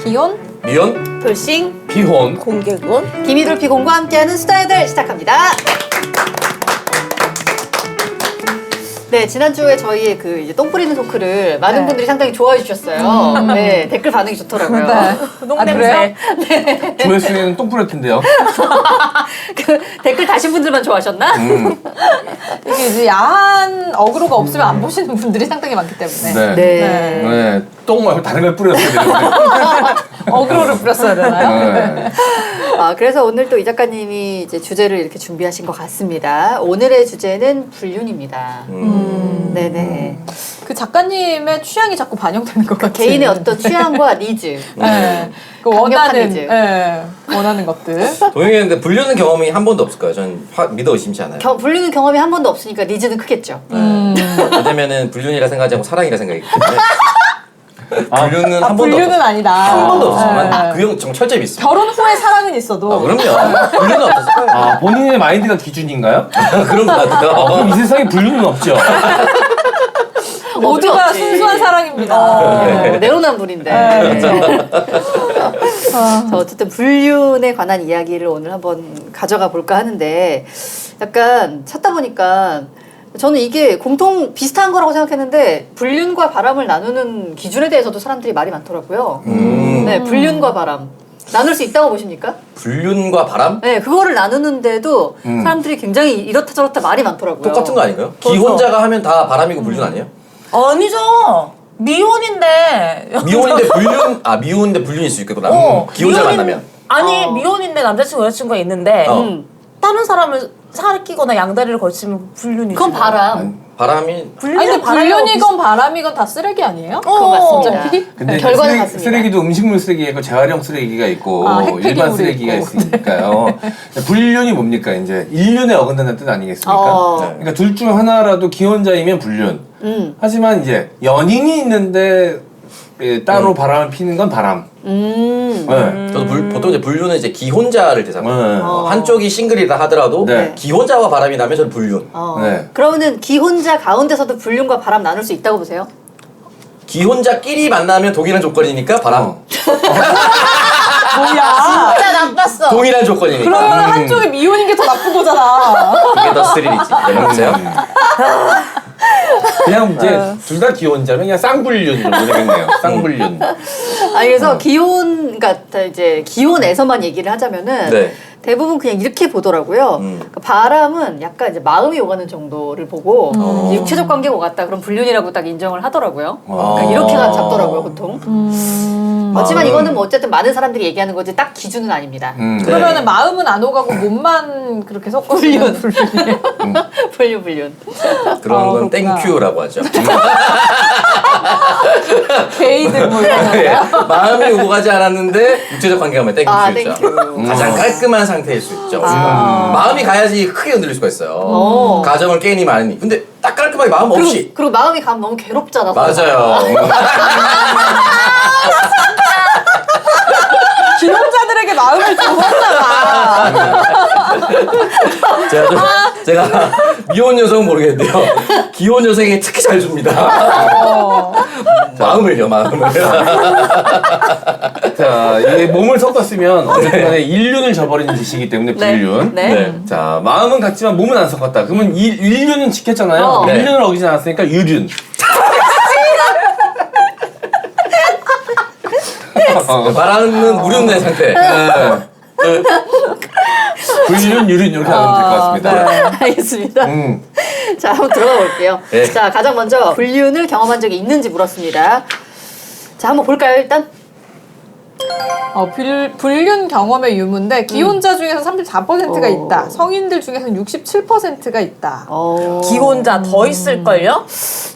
기혼, 미혼, 돌싱, 비혼, 공개군. 김희돌피공과 함께하는 수다애들 시작합니다. 네, 지난주에 저희의 그 이제 똥 뿌리는 토크를 많은 네. 분들이 상당히 좋아해 주셨어요. 네, 댓글 반응이 좋더라고요. 네. 똥냄새. 네. 조회수에는 똥 뿌릴 텐데요. 그 댓글 다신 분들만 좋아하셨나? 이게 이제 야한 어그로가 없으면 안 보시는 분들이 상당히 많기 때문에. 네. 네. 네. 똥 말고 다른 걸 뿌렸어야 되는데. 어그로를 뿌렸어야 되나요? 네. 아, 그래서 오늘 또 이 작가님이 이제 주제를 이렇게 준비하신 것 같습니다. 오늘의 주제는 불륜입니다. 네네. 그 작가님의 취향이 자꾸 반영되는 것 같아요. 개인의 어떤 취향과 니즈. 네. 그 강력한 원하는, 니즈. 네. 원하는 것들. 동영이는데 불륜은 경험이 한 번도 없을 거예요. 저는 믿어 의심치 않아요. 불륜은 경험이 한 번도 없으니까 니즈는 크겠죠. 왜냐면은 불륜이라 생각하지 않고 사랑이라 생각이기 때문에. 불륜은 한 번도 불륜은 없었어요. 아니다. 한 번도 없지만 네. 그 형 정 철저히 믿습니다. 결혼 후에 사랑은 있어도. 그럼요. 불륜은 없었을 거예요. 아, 본인의 마인드가 기준인가요? 그런 것 같아요. 그럼 이 세상에 불륜은 없죠. 모두가 없지. 순수한 사랑입니다. 내로남불인데. 네. 자, 어쨌든 불륜에 관한 이야기를 오늘 한번 가져가 볼까 하는데 약간 찾다 보니까 저는 이게 공통 비슷한 거라고 생각했는데 불륜과 바람을 나누는 기준에 대해서도 사람들이 말이 많더라고요. 네, 불륜과 바람. 나눌 수 있다고 보십니까? 불륜과 바람? 네, 그거를 나누는데도 사람들이 굉장히 이렇다 저렇다 말이 많더라고요. 똑같은 거 아닌가요? 그렇죠. 기혼자가 하면 다 바람이고 불륜 아니에요? 아니죠. 미혼인데. 미혼인데 불륜, 미혼인데 불륜일 수 있겠구나. 기혼자 만나면. 아니 미혼인데 남자친구 여자친구가 있는데 다른 사람을 사귀거나 양다리를 걸치면 불륜이죠. 그건 바람. 바람이 아니 근데 불륜이건 바람이건 다 쓰레기 아니에요? 그거 맞습니다. 어차피? 근데 결과는 쓰레기, 같습니다. 쓰레기도 음식물 쓰레기가 있고 재활용 쓰레기가 있고 핵폐기물이 일반 쓰레기가 있고. 있으니까요. 불륜이 뭡니까? 이제 인륜에 어긋난다는 뜻 아니겠습니까? 어. 그러니까 둘 중 하나라도 기혼자이면 불륜. 하지만 이제 연인이 있는데 따로 바람을 피는 건 바람. 네. 저도 보통 이제 불륜은 이제 기혼자를 대상으로 네. 한쪽이 싱글이다 하더라도 네. 기혼자와 바람이 나면 저는 불륜. 네. 그러면은 기혼자 가운데서도 불륜과 바람 나눌 수 있다고 보세요? 기혼자끼리 만나면 동일한 조건이니까 바람. 뭐야? 진짜 나빴어. 동일한 조건이니까. 그러면 한쪽이 미혼인 게 더 나쁜 거잖아. 그게 더 스릴이지. 네, 보세요. 그냥 이제 둘 다 기혼자면 그냥 쌍불륜 정도 되겠네요. 쌍불륜. 아니 그래서 기혼, 그러니까 이제 기혼에서만 얘기를 하자면은 네. 대부분 그냥 이렇게 보더라고요. 그러니까 바람은 약간 이제 마음이 오가는 정도를 보고 이제 육체적 관계가 오갔다 그럼 불륜이라고 딱 인정을 하더라고요. 그러니까 이렇게가 잡더라고요 보통. 하지만 이거는 뭐 어쨌든 많은 사람들이 얘기하는 거지 딱 기준은 아닙니다. 그러면은 마음은 안 오가고 몸만 그렇게 섞어주면 불륜이에요. 불륜. 그런 건 그렇구나. 땡큐라고 하죠. 게이들 뭐 이런 거. 네. 마음이 오고 가지 않았는데 육체적 관계가 오면 아, 땡큐죠. 땡큐. 가장 깔끔한 상태일 수 있죠. 마음이 가야지 크게 흔들릴 수가 있어요. 가정을 깨니 마니. 근데 딱 깔끔하게 마음 없이. 그리고 마음이 가면 너무 괴롭잖아. 맞아요. 기혼자들에게 마음을 주었나 봐. 제가 미혼 여성은 모르겠는데요. 기혼 여성에게 특히 잘 줍니다. 마음을요. 자, 이게 몸을 섞었으면 어쨌든 간에 인륜을 저버리는 짓이기 때문에 불륜. 네. 네. 자, 마음은 같지만 몸은 안 섞었다. 그러면 인륜은 지켰잖아요. 네. 인륜을 어기지 않았으니까 유륜. 말하는 무륜의 상태. 불륜, 유륜 이렇게 하면 될 것 같습니다. 알겠습니다. 자, 한번 들어가 볼게요. 네. 자, 가장 먼저 불륜을 경험한 적이 있는지 물었습니다. 자, 한번 볼까요, 일단? 불륜 경험의 유무인데 기혼자 중에서 34%가 있다. 성인들 중에서는 67%가 있다. 기혼자 더 있을걸요?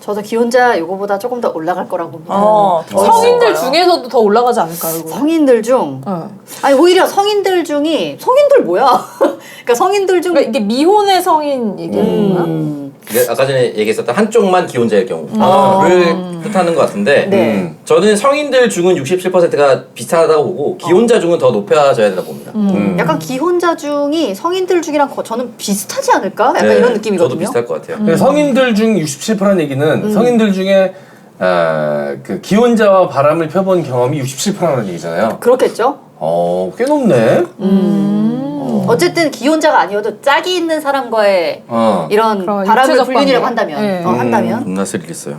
저도 기혼자 요거보다 조금 더 올라갈 거라고 봅니다. 더 성인들 있을까요? 중에서도 더 올라가지 않을까요? 이거? 성인들 중, 어. 아니, 오히려 성인들 중이, 성인들 뭐야? 그러니까 성인들 중, 그러니까 이게 미혼의 성인 얘기하는 거야? 아까 전에 얘기했었던 한쪽만 기혼자일 경우를 뜻하는 것 같은데 네. 저는 성인들 중은 67%가 비슷하다고 보고 기혼자 중은 더 높여져야 된다고 봅니다. 약간 기혼자 중이 성인들 중이랑 저는 비슷하지 않을까? 약간 네, 이런 느낌이거든요. 저도 비슷할 것 같아요. 성인들 중 67%라는 얘기는 성인들 중에 그 기혼자와 바람을 펴본 경험이 67%라는 얘기잖아요. 그렇겠죠. 꽤 높네. 어쨌든 기혼자가 아니어도 짝이 있는 사람과의 이런 그럼 바람을 육체적 불륜이라고 관계. 한다면 네. 한다면 겁나 스릴 있어요.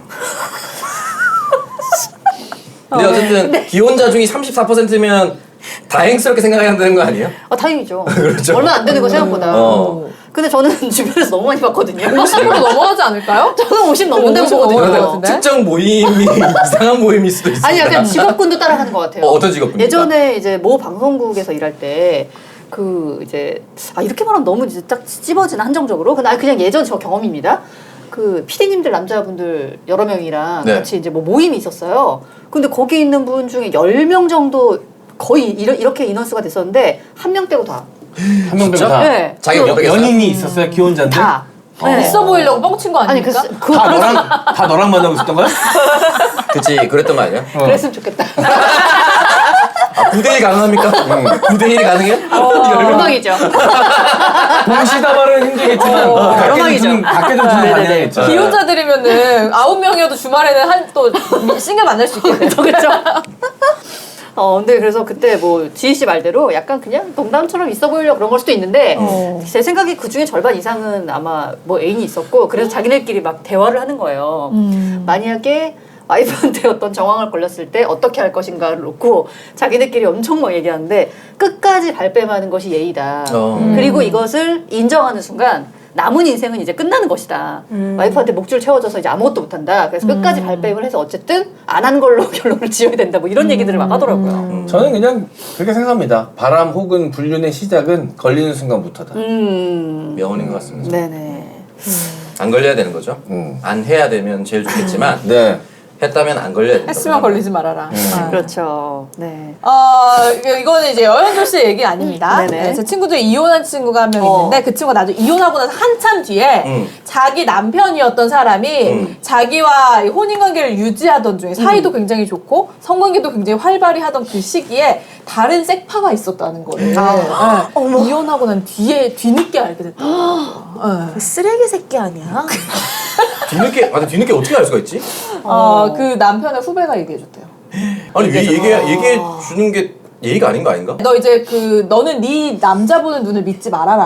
근데 어쨌든 기혼자 중이 34%면 다행스럽게 생각해야 되는 거 아니에요? 다행이죠. 그렇죠. 얼마 안 되는 거 생각보다. 근데 저는 주변에서 너무 많이 봤거든요. 50% 넘어가지 않을까요? 저는 50 넘는다고 50 보거든요. 넘어갈 것 그런데 같은데? 특정 모임이 이상한 모임일 수도 있어요. 아니 약간 직업군도 따라가는 것 같아요. 어떤 직업군입니까? 예전에 이제 모 방송국에서 일할 때 그 이제 이렇게 말하면 너무 이제 딱 찝어지나 한정적으로 그냥 예전 저 경험입니다. 그 PD님들 남자분들 여러 명이랑 네. 같이 이제 뭐 모임이 있었어요. 근데 거기 있는 분 중에 10명 정도 거의 이렇게 인원수가 됐었는데 한 명 빼고 다. 한 명 빼고 진짜? 다. 네. 자기가 못 빼겠어요? 연인이 있었어요? 기혼자인데? 다. 네. 있어 보이려고 뻥친 거 아니 아닙니까? 다 너랑 만나고 있었던 거야? 그치, 그랬던 거 아니야? 그랬으면 좋겠다. 9대1 가능합니까? 9대1이 가능해요? 로망이죠. 동시다발은 힘들겠지만 로망이죠. 밖에 좀 두는 가능하겠죠. 기혼자들이면은 9명이어도 주말에는 또 싱글 만날 수 있겠네. 그렇죠. 근데 그래서 그때 뭐 지희 씨 말대로 약간 그냥 농담처럼 있어 보이려고 그런 걸 수도 있는데 제 생각에 그 중에 절반 이상은 아마 뭐 애인이 있었고 그래서 자기네끼리 막 대화를 하는 거예요. 만약에 와이프한테 어떤 정황을 걸렸을 때 어떻게 할 것인가를 놓고 자기네끼리 엄청 막 얘기하는데 끝까지 발뺌하는 것이 예의다. 그리고 이것을 인정하는 순간 남은 인생은 이제 끝나는 것이다. 와이프한테 목줄 채워줘서 이제 아무것도 못한다. 그래서 끝까지 발뺌을 해서 어쨌든 안 한 걸로 결론을 지어야 된다. 뭐 이런 얘기들을 막 하더라고요. 저는 그냥 그렇게 생각합니다. 바람 혹은 불륜의 시작은 걸리는 순간부터다. 명언인 것 같습니다. 네네. 안 걸려야 되는 거죠. 안 해야 되면 제일 좋겠지만 네. 했다면 안 걸려야 된다. 했으면 걸리지 말아라. 그렇죠. 네. 이거는 이제 여현조 씨 얘기 아닙니다. 네네. 네, 제 친구 중에 이혼한 친구가 한 명 있는데 그 친구가 나중에 이혼하고 나서 한참 뒤에 자기 남편이었던 사람이 자기와 이 혼인관계를 유지하던 중에 사이도 굉장히 좋고 성관계도 굉장히 활발히 하던 그 시기에 다른 섹파가 있었다는 거를 네. 이혼하고 난 뒤늦게 알게 됐다. 그 쓰레기 새끼 아니야? 뒤늦게 어떻게 알 수가 있지? 그 남편의 후배가 얘기해줬대요. 아니 왜 얘기해 주는 게 예의가 아닌 거 아닌가? 너 이제 너는 네 남자 보는 눈을 믿지 말아라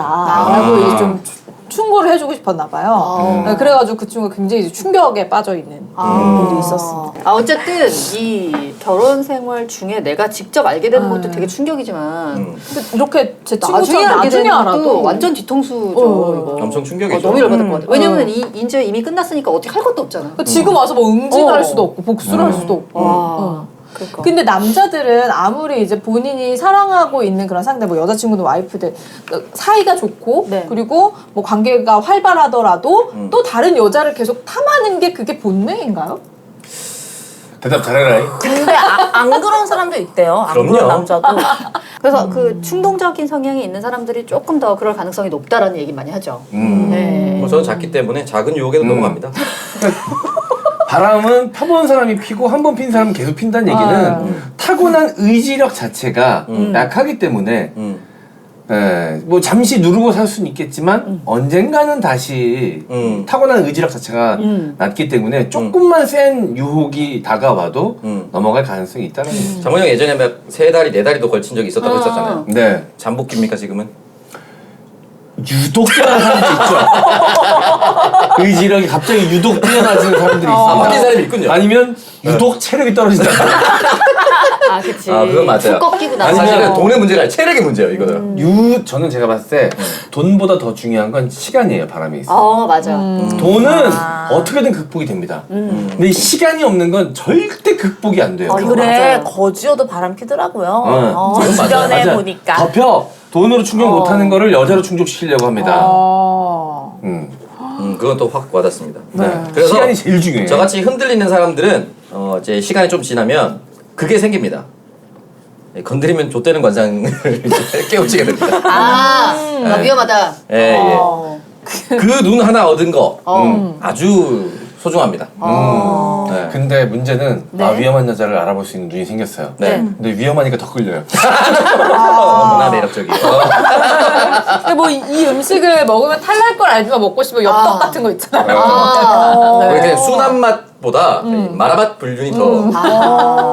라고 이제 좀 충고를 해주고 싶었나 봐요. 네, 그래가지고 그 친구가 굉장히 이제 충격에 빠져있는 일이 있었습니다. 어쨌든 이 결혼 생활 중에 내가 직접 알게 되는 것도 되게 충격이지만 근데 이렇게 제 나중에 친구처럼 알게 나중에 되는 알아도 것도 완전 뒤통수죠. 이거. 엄청 충격이죠. 너무 열받을 것 같아. 왜냐면 이제 이미 끝났으니까 어떻게 할 것도 없잖아. 지금 와서 뭐 응징할 수도 없고 복수를 할 수도 없고. 그러니까. 근데 남자들은 아무리 이제 본인이 사랑하고 있는 그런 상대, 뭐 여자친구든 와이프든 사이가 좋고 네. 그리고 뭐 관계가 활발하더라도 또 다른 여자를 계속 탐하는 게 그게 본능인가요? 대답 잘해라. 근데 안 그런 사람도 있대요. 안 그럼요. 그런 남자도. 그래서 그 충동적인 성향이 있는 사람들이 조금 더 그럴 가능성이 높다라는 얘기 많이 하죠. 네. 뭐 저는 작기 때문에 작은 유혹에도 넘어갑니다. 바람은 펴본 사람이 피고 한 번 핀 사람은 계속 핀다는 얘기는 타고난 의지력 자체가 약하기 때문에 뭐 잠시 누르고 살 수는 있겠지만 언젠가는 다시 타고난 의지력 자체가 낮기 때문에 조금만 센 유혹이 다가와도 넘어갈 가능성이 있다는 거죠. 장모형 예전에 막 3다리 4다리도 걸친 적이 있었다고 했었잖아요. 네. 잠복기입니까 지금은? 유독 뛰어난 사람들이 있죠. 의지력이 갑자기 유독 뛰어나지는 사람들이 있어요. 바뀐 사람이 있군요. 아니면 유독 체력이 떨어진다. 그치. 그건 맞아요. 툭 꺾이고 아니, 나서. 사실은 돈의 문제가 아니라 체력의 문제예요 이거는. 저는 제가 봤을 때 돈보다 더 중요한 건 시간이에요. 바람에 있어. 맞아. 돈은 어떻게든 극복이 됩니다. 근데 이 시간이 없는 건 절대 극복이 안 돼요. 이거 그래 맞아요. 거지여도 바람 피더라고요. 응. 제 주변에 맞아요. 보니까. 덮여 돈으로 충족 못하는 거를 여자로 충족시키려고 합니다. 그건 또 확 와닿습니다. 네. 그래서 시간이 제일 중요해요. 저같이 흔들리는 사람들은 이제 시간이 좀 지나면 그게 생깁니다. 건드리면 좆되는 관상을 이제 깨우치게 됩니다. 위험하다. 예. 그 눈 하나 얻은 거 아주 소중합니다. 네. 근데 문제는 네. 위험한 여자를 알아볼 수 있는 눈이 생겼어요. 네. 근데 위험하니까 더 끌려요. 너무나 매력적이에요. 근데 뭐 이 음식을 먹으면 탈날 걸 알지만 먹고 싶으면 엽떡 같은 거 있잖아요. 그렇게 순한 맛 마라맛보다 마라맛 불륜이 더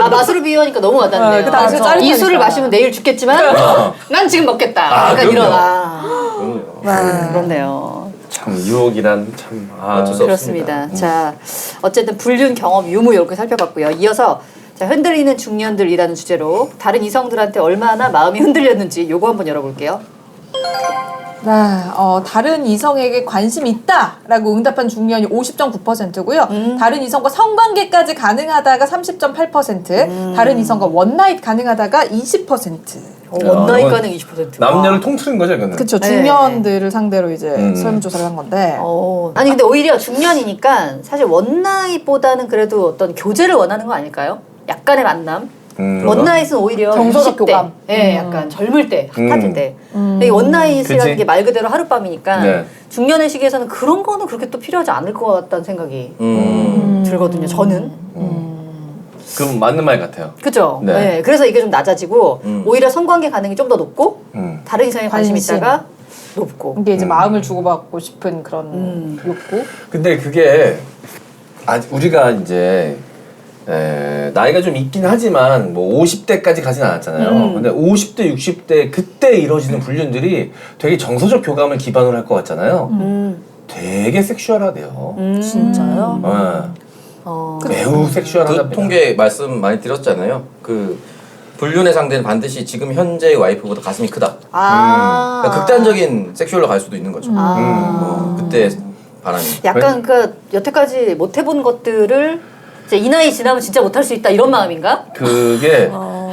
맛으로 비유하니까 너무 와닿네요. 그 당시에 이 짜릿하니까. 술을 마시면 내일 죽겠지만 난 지금 먹겠다. 약간 그럼요. 이런 그럼요. 그렇네요. 참 유혹이란 참 어쩔 수 그렇습니다. 자, 어쨌든 불륜 경험 유무 이렇게 살펴봤고요. 이어서 자, 흔들리는 중년들이라는 주제로 다른 이성들한테 얼마나 마음이 흔들렸는지 요거 한번 열어볼게요. 네, 다른 이성에게 관심이 있다라고 응답한 중년이 50.9%고요. 다른 이성과 성관계까지 가능하다가 30.8%, 다른 이성과 원나잇 가능하다가 20%. 원나잇 이건 가능 20%. 남녀를 통틀은 거죠, 이거는. 그쵸, 네. 중년들을 상대로 이제 설문조사를 한 건데. 아니 근데 오히려 중년이니까 사실 원나잇보다는 그래도 어떤 교제를 원하는 거 아닐까요? 약간의 만남. 원나잇은 오히려 정서적 20대. 교감. 예, 약간 젊을 때, 핫할 때. 근데 이 원나잇이라는 그치. 게 말 그대로 하룻밤이니까 네. 중년의 시기에서는 그런 거는 그렇게 또 필요하지 않을 것 같다는 생각이 들거든요. 저는. 그럼 맞는 말 같아요. 그죠? 네. 네. 그래서 이게 좀 낮아지고 오히려 성관계 가능이 좀 더 높고 다른 이성에 관심이 관심. 있다가 높고. 이게 이제 마음을 주고받고 싶은 그런 욕구. 근데 그게 우리가 이제 나이가 좀 있긴 하지만 뭐 50대까지 가진 않았잖아요. 근데 50대, 60대 그때 이루어지는 불륜들이 되게 정서적 교감을 기반으로 할 것 같잖아요. 되게 섹슈얼하대요. 진짜요? 매우 섹슈얼하다. 그 통계 말씀 많이 드렸잖아요. 그 불륜의 상대는 반드시 지금 현재의 와이프보다 가슴이 크다. 그러니까 극단적인 섹슈얼로 갈 수도 있는 거죠. 그때 바람이. 약간 그 여태까지 못 해본 것들을 이제 이 나이 지나면 진짜 못할 수 있다 이런 마음인가? 그게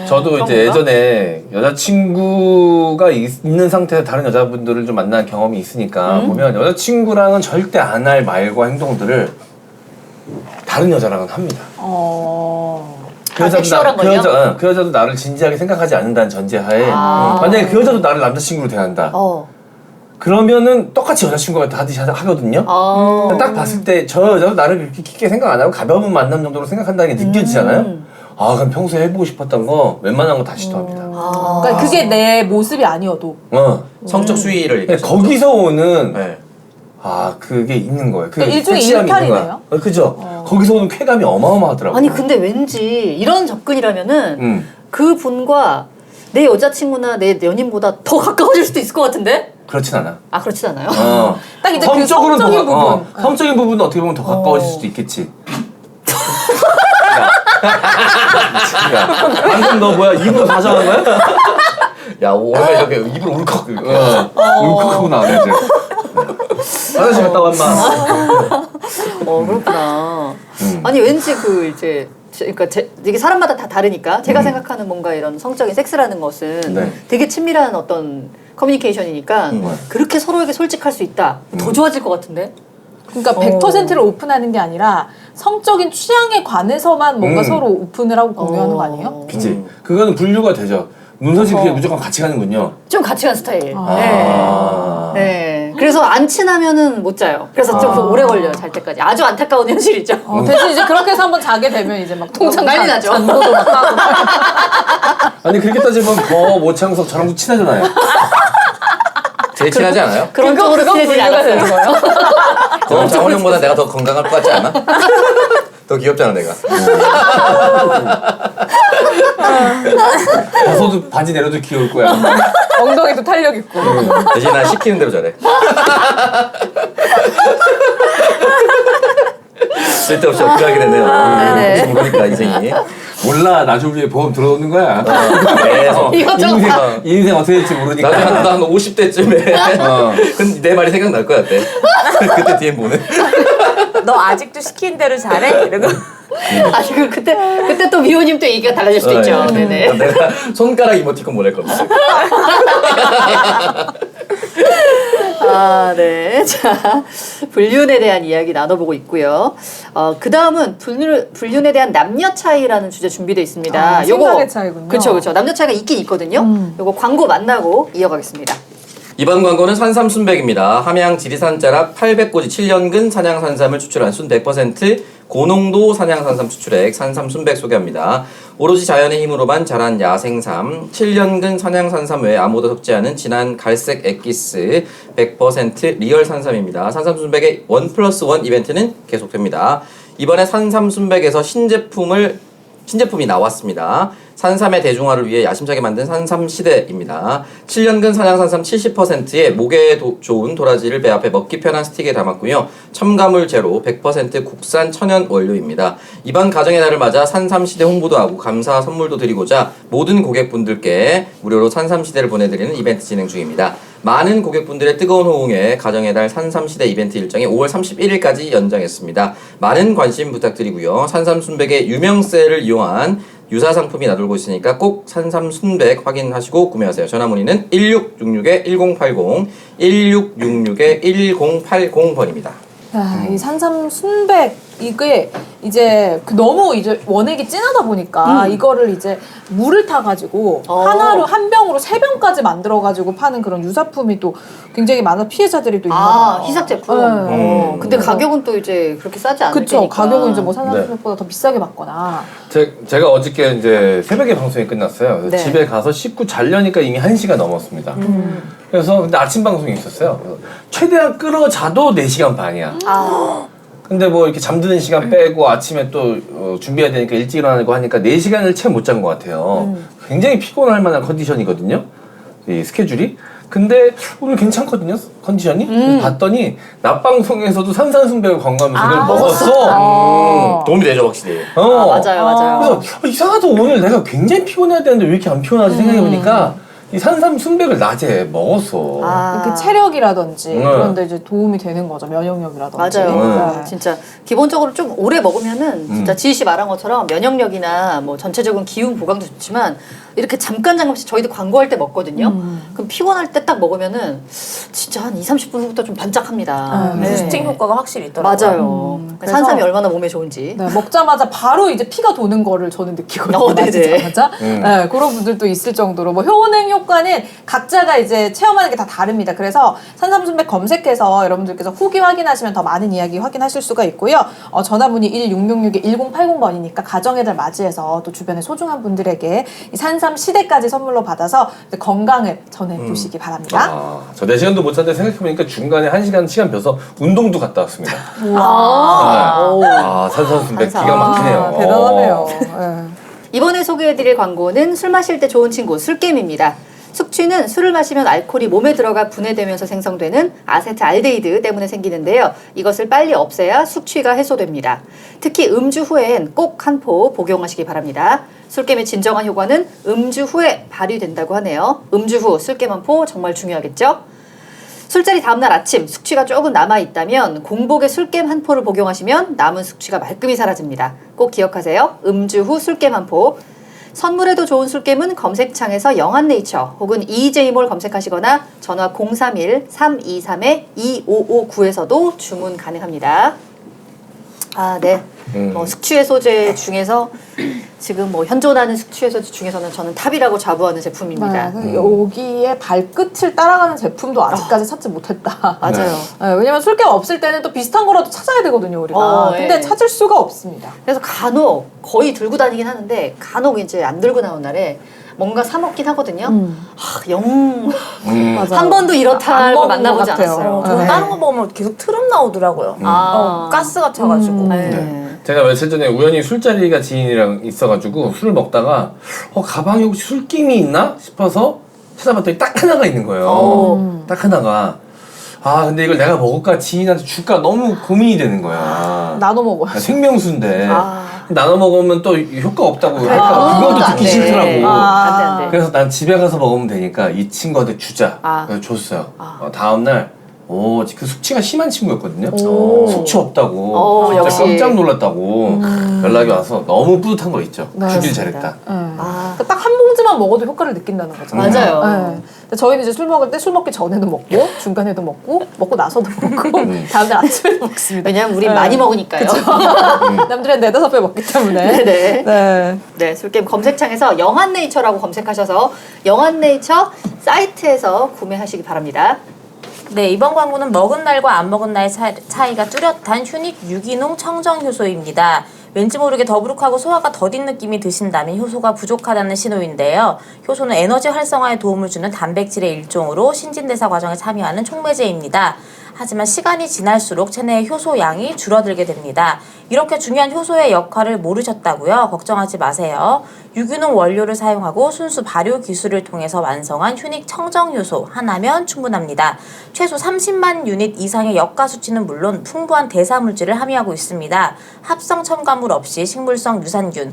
저도 이제 건가? 예전에 여자친구가 있는 상태에서 다른 여자분들을 좀 만난 경험이 있으니까 보면 여자친구랑은 절대 안 할 말과 행동들을 다른 여자랑은 합니다. 그 섹슈얼한 걸요? 그 여자도 나를 진지하게 생각하지 않는다는 전제하에 만약에 그 여자도 나를 남자친구로 대한다. 그러면은 똑같이 여자친구가 하듯이 하거든요. 딱 봤을 때 저 여자도 나를 그렇게 깊게 생각 안 하고 가벼운 만남 정도로 생각한다는 게 느껴지잖아요. 그럼 평소에 해보고 싶었던 거 웬만한 거 다 시도합니다. 그러니까 그게 내 모습이 아니어도. 성적 수위를 근데 얘기하죠. 거기서 오는 네. 그게 있는 거예요. 그 그러니까 일종의 섹시함이 있는 거야. 일탈이네요. 그죠? 거기서 오는 쾌감이 어마어마하더라고요. 아니 근데 왠지 이런 접근이라면은 그 분과 내 여자친구나 내 연인보다 더 가까워질 수도 있을 것 같은데? 그렇진 않아. 그렇진 않아요? 딱 이제 그 성적으로는 성적인 더 부분. 성적인 부분은 어떻게 보면 더 가까워질 수도 있겠지. 야, 방금 너 뭐야 입으로 다정한 거야? 야 오늘 이렇게 입으로 울컥. 울컥하고 나오네 이제. 화장실 갔다 왔마. 그렇구나. 아니 왠지 그 이제 그러니까 이게 사람마다 다 다르니까 제가 생각하는 뭔가 이런 성적인 섹스라는 것은 네. 되게 친밀한 어떤 커뮤니케이션이니까 그렇게 서로에게 솔직할 수 있다. 더 좋아질 것 같은데? 그러니까 100%를 오픈하는 게 아니라 성적인 취향에 관해서만 뭔가 서로 오픈을 하고 공유하는 거 아니에요? 그치. 그거는 분류가 되죠. 문서지 그게 무조건 같이 가는군요. 좀 같이 간 스타일. 아. 네. 그래서 안 친하면은 못 자요. 그래서 좀 오래 걸려요, 잘 때까지. 아주 안타까운 현실이죠. 대신 이제 그렇게 해서 한번 자게 되면 이제 막 통장 난리 나죠. 잔고도 막 하고. 아니 그렇게 따지면 더 모창석 저랑도 친하잖아요. 제일 친하지 않아요? 그런 쪽으로 그건 친해지지 분류가 않았어요. 되는 거예요? 그럼 장원영보다 내가 더 건강할 것 같지 않아? 더 귀엽잖아 내가. 벗어도 바지 내려도 귀여울 거야. 엉덩이도 탄력 있고. 대신 난 시키는 대로 잘해. 쓸데없이 어필하게 되네요. 네. 모르니까 인생이. 몰라 나중 위에 보험 들어오는 거야. 네. 인생 어떻게 될지 모르니까. 나중에 한 50대쯤에 근데 내 말이 생각날 것 같아. 그때 DM 보는. 너 아직도 시킨 대로 잘해? 이러고. 아니 그때 또 미호님 또 얘기가 달라질 수도 있죠. 네네. 내가 손가락 이모티콘 보낼 겁니다. 네. 자, 불륜에 대한 이야기 나눠보고 있고요. 그 다음은 불륜에 대한 남녀 차이라는 주제 준비되어 있습니다. 생각의 차이군요. 그렇죠. 남녀 차이가 있긴 있거든요. 요거 광고 만나고 이어가겠습니다. 이번 광고는 산삼순백입니다. 함양 지리산 자락 800고지 7년근 산양산삼을 추출한 순 100% 고농도 산양산삼 추출액 산삼순백 소개합니다. 오로지 자연의 힘으로만 자란 야생삼 7년근 산양산삼 외에 아무도 섞지 않은 진한 갈색 엑기스 100% 리얼 산삼입니다. 산삼순백의 1+1 이벤트는 계속됩니다. 이번에 산삼순백에서 신제품이 나왔습니다. 산삼의 대중화를 위해 야심차게 만든 산삼시대입니다. 7년근 산양산삼 70%에 목에 좋은 도라지를 배합해 먹기 편한 스틱에 담았고요. 첨가물 제로 100% 국산 천연 원료입니다. 이번 가정의 날을 맞아 산삼시대 홍보도 하고 감사 선물도 드리고자 모든 고객분들께 무료로 산삼시대를 보내드리는 이벤트 진행 중입니다. 많은 고객분들의 뜨거운 호응에 가정의 달 산삼시대 이벤트 일정이 5월 31일까지 연장했습니다. 많은 관심 부탁드리고요. 산삼순백의 유명세를 이용한 유사 상품이 나돌고 있으니까 꼭 산삼순백 확인하시고 구매하세요. 전화 문의는 1666-1080, 1666-1080번입니다. 이 산삼 순백 이게 이제 너무 이제 원액이 진하다 보니까 이거를 이제 물을 타가지고 하나로 한 병으로 3병까지 만들어가지고 파는 그런 유사품이 또 굉장히 많은 피해자들이 또 있나 봐요. 희석 제품. 네. 근데 가격은 또 이제 그렇게 싸지 않을 그쵸. 테니까. 가격은 이제 뭐 산삼 순백보다 더 비싸게 받거나. 제가 어저께 이제 새벽에 방송이 끝났어요. 그래서 네. 집에 가서 씻고 자려니까 이미 1시가 넘었습니다. 그래서 근데 아침 방송이 있었어요. 그래서 최대한 끌어 자도 4시간 반이야. 근데 뭐 이렇게 잠드는 시간 빼고 아침에 또 준비해야 되니까 일찍 일어나고 하니까 4시간을 채 못 잔 것 같아요. 굉장히 피곤할 만한 컨디션이거든요. 이 스케줄이. 근데 오늘 괜찮거든요, 컨디션이. 그래서 봤더니 낮방송에서도 산산순백을 광고하면서 이걸 먹었어. 도움이 되죠, 확실히. 맞아요. 그래서 이상하다, 오늘 내가 굉장히 피곤해야 되는데 왜 이렇게 안 피곤하지 생각해보니까 이 산삼순백을 낮에 먹었어. 그 체력이라든지 그런 데 이제 도움이 되는 거죠. 면역력이라든지. 맞아요. 네. 진짜 기본적으로 좀 오래 먹으면은 진짜 지희 씨 말한 것처럼 면역력이나 뭐 전체적인 기운 보강도 좋지만 이렇게 잠깐씩 저희도 광고할 때 먹거든요. 그럼 피곤할 때 딱 먹으면은 진짜 한 20-30분 후부터 좀 반짝합니다. 부스팅 효과가 확실히 있더라고요. 맞아요. 그래서- 산삼이 얼마나 몸에 좋은지. 네, 먹자마자 바로 이제 피가 도는 거를 저는 느끼거든요. 네네. 마시자마자. 네, 그런 분들도 있을 정도로 뭐 효능 효과는 각자가 이제 체험하는 게 다 다릅니다. 그래서 산삼순백 검색해서 여러분들께서 후기 확인하시면 더 많은 이야기 확인하실 수가 있고요. 전화 문의 1666-1080번이니까 가정의 달 맞이해서 또 주변의 소중한 분들에게 이 산삼 시대까지 선물로 받아서 건강을 전해주시기 바랍니다. 저 4시간도 못 잤는데 생각해보니까 중간에 1시간 시간 벼서 운동도 갔다 왔습니다. 산삼순백 산삼. 기가 막히네요. 대단하네요. 네. 이번에 소개해드릴 광고는 술 마실 때 좋은 친구 술겜입니다. 숙취는 술을 마시면 알코올이 몸에 들어가 분해되면서 생성되는 아세트알데히드 때문에 생기는데요. 이것을 빨리 없애야 숙취가 해소됩니다. 특히 음주 후엔 꼭 한 포 복용하시기 바랍니다. 술겜의 진정한 효과는 음주 후에 발휘된다고 하네요. 음주 후 술겜 한 포 정말 중요하겠죠? 술자리 다음날 아침 숙취가 조금 남아있다면 공복에 술겜 한 포를 복용하시면 남은 숙취가 말끔히 사라집니다. 꼭 기억하세요. 음주 후 술겜 한 포. 선물에도 좋은 술겜은 검색창에서 영한네이처 혹은 EJ몰 검색하시거나 전화 031-323-2559에서도 주문 가능합니다. 네. 뭐 숙취해소제 중에서 지금 뭐 현존하는 숙취해소제 중에서는 저는 탑이라고 자부하는 제품입니다. 네, 여기에 발끝을 따라가는 제품도 아직까지 찾지 못했다. 맞아요. 네, 왜냐면 술겜 없을 때는 또 비슷한 거라도 찾아야 되거든요, 우리가. 근데 찾을 수가 없습니다. 그래서 간혹 거의 들고 다니긴 하는데 간혹 이제 안 들고 나온 날에 뭔가 사 먹긴 하거든요. 맞아요. 한 번도 이렇다를 안 먹은 만나보지 것 같아요. 않았어요. 저는 네. 다른 거 먹으면 계속 트름 나오더라고요. 가스가 차가지고. 제가 며칠 전에 우연히 술자리가 지인이랑 있어가지고 술을 먹다가 가방에 혹시 술김이 있나 싶어서 찾아봤더니 딱 하나가 있는 거예요. 딱 하나가. 근데 이걸 내가 먹을까 지인한테 줄까 너무 고민이 되는 거야. 나눠 먹어요. 생명수인데 나눠 먹으면 또 효과 없다고 하니까 그것도 듣기 싫더라고. 안 돼. 그래서 난 집에 가서 먹으면 되니까 이 친구한테 주자. 그래서 줬어요. 다음날 그 숙취가 심한 친구였거든요. 숙취 없다고. 진짜 역시. 깜짝 놀랐다고 연락이 와서 너무 뿌듯한 거 있죠. 네, 주길 잘했다. 딱 한 봉지만 먹어도 효과를 느낀다는 거죠. 맞아요. 근데 저희는 이제 술 먹을 때 술 먹기 전에도 먹고 중간에도 먹고 나서도 먹고 다음날 아침에도 먹습니다. 왜냐면 우리 많이 먹으니까요. 남들은 4-5배 먹기 때문에. 네네. 네, 술게임 검색창에서 영한네이처라고 검색하셔서 영한네이처 사이트에서 구매하시기 바랍니다. 네, 이번 광고는 먹은 날과 안 먹은 날의 차이가 뚜렷한 휴닉 유기농 청정효소입니다. 왠지 모르게 더부룩하고 소화가 더딘 느낌이 드신다면 효소가 부족하다는 신호인데요. 효소는 에너지 활성화에 도움을 주는 단백질의 일종으로 신진대사 과정에 참여하는 촉매제입니다. 하지만 시간이 지날수록 체내의 효소 양이 줄어들게 됩니다. 이렇게 중요한 효소의 역할을 모르셨다고요? 걱정하지 마세요. 유기농 원료를 사용하고 순수 발효 기술을 통해서 완성한 휴닉 청정효소 하나면 충분합니다. 최소 30만 유닛 이상의 역가 수치는 물론 풍부한 대사물질을 함유하고 있습니다. 합성 첨가물 없이 식물성 유산균,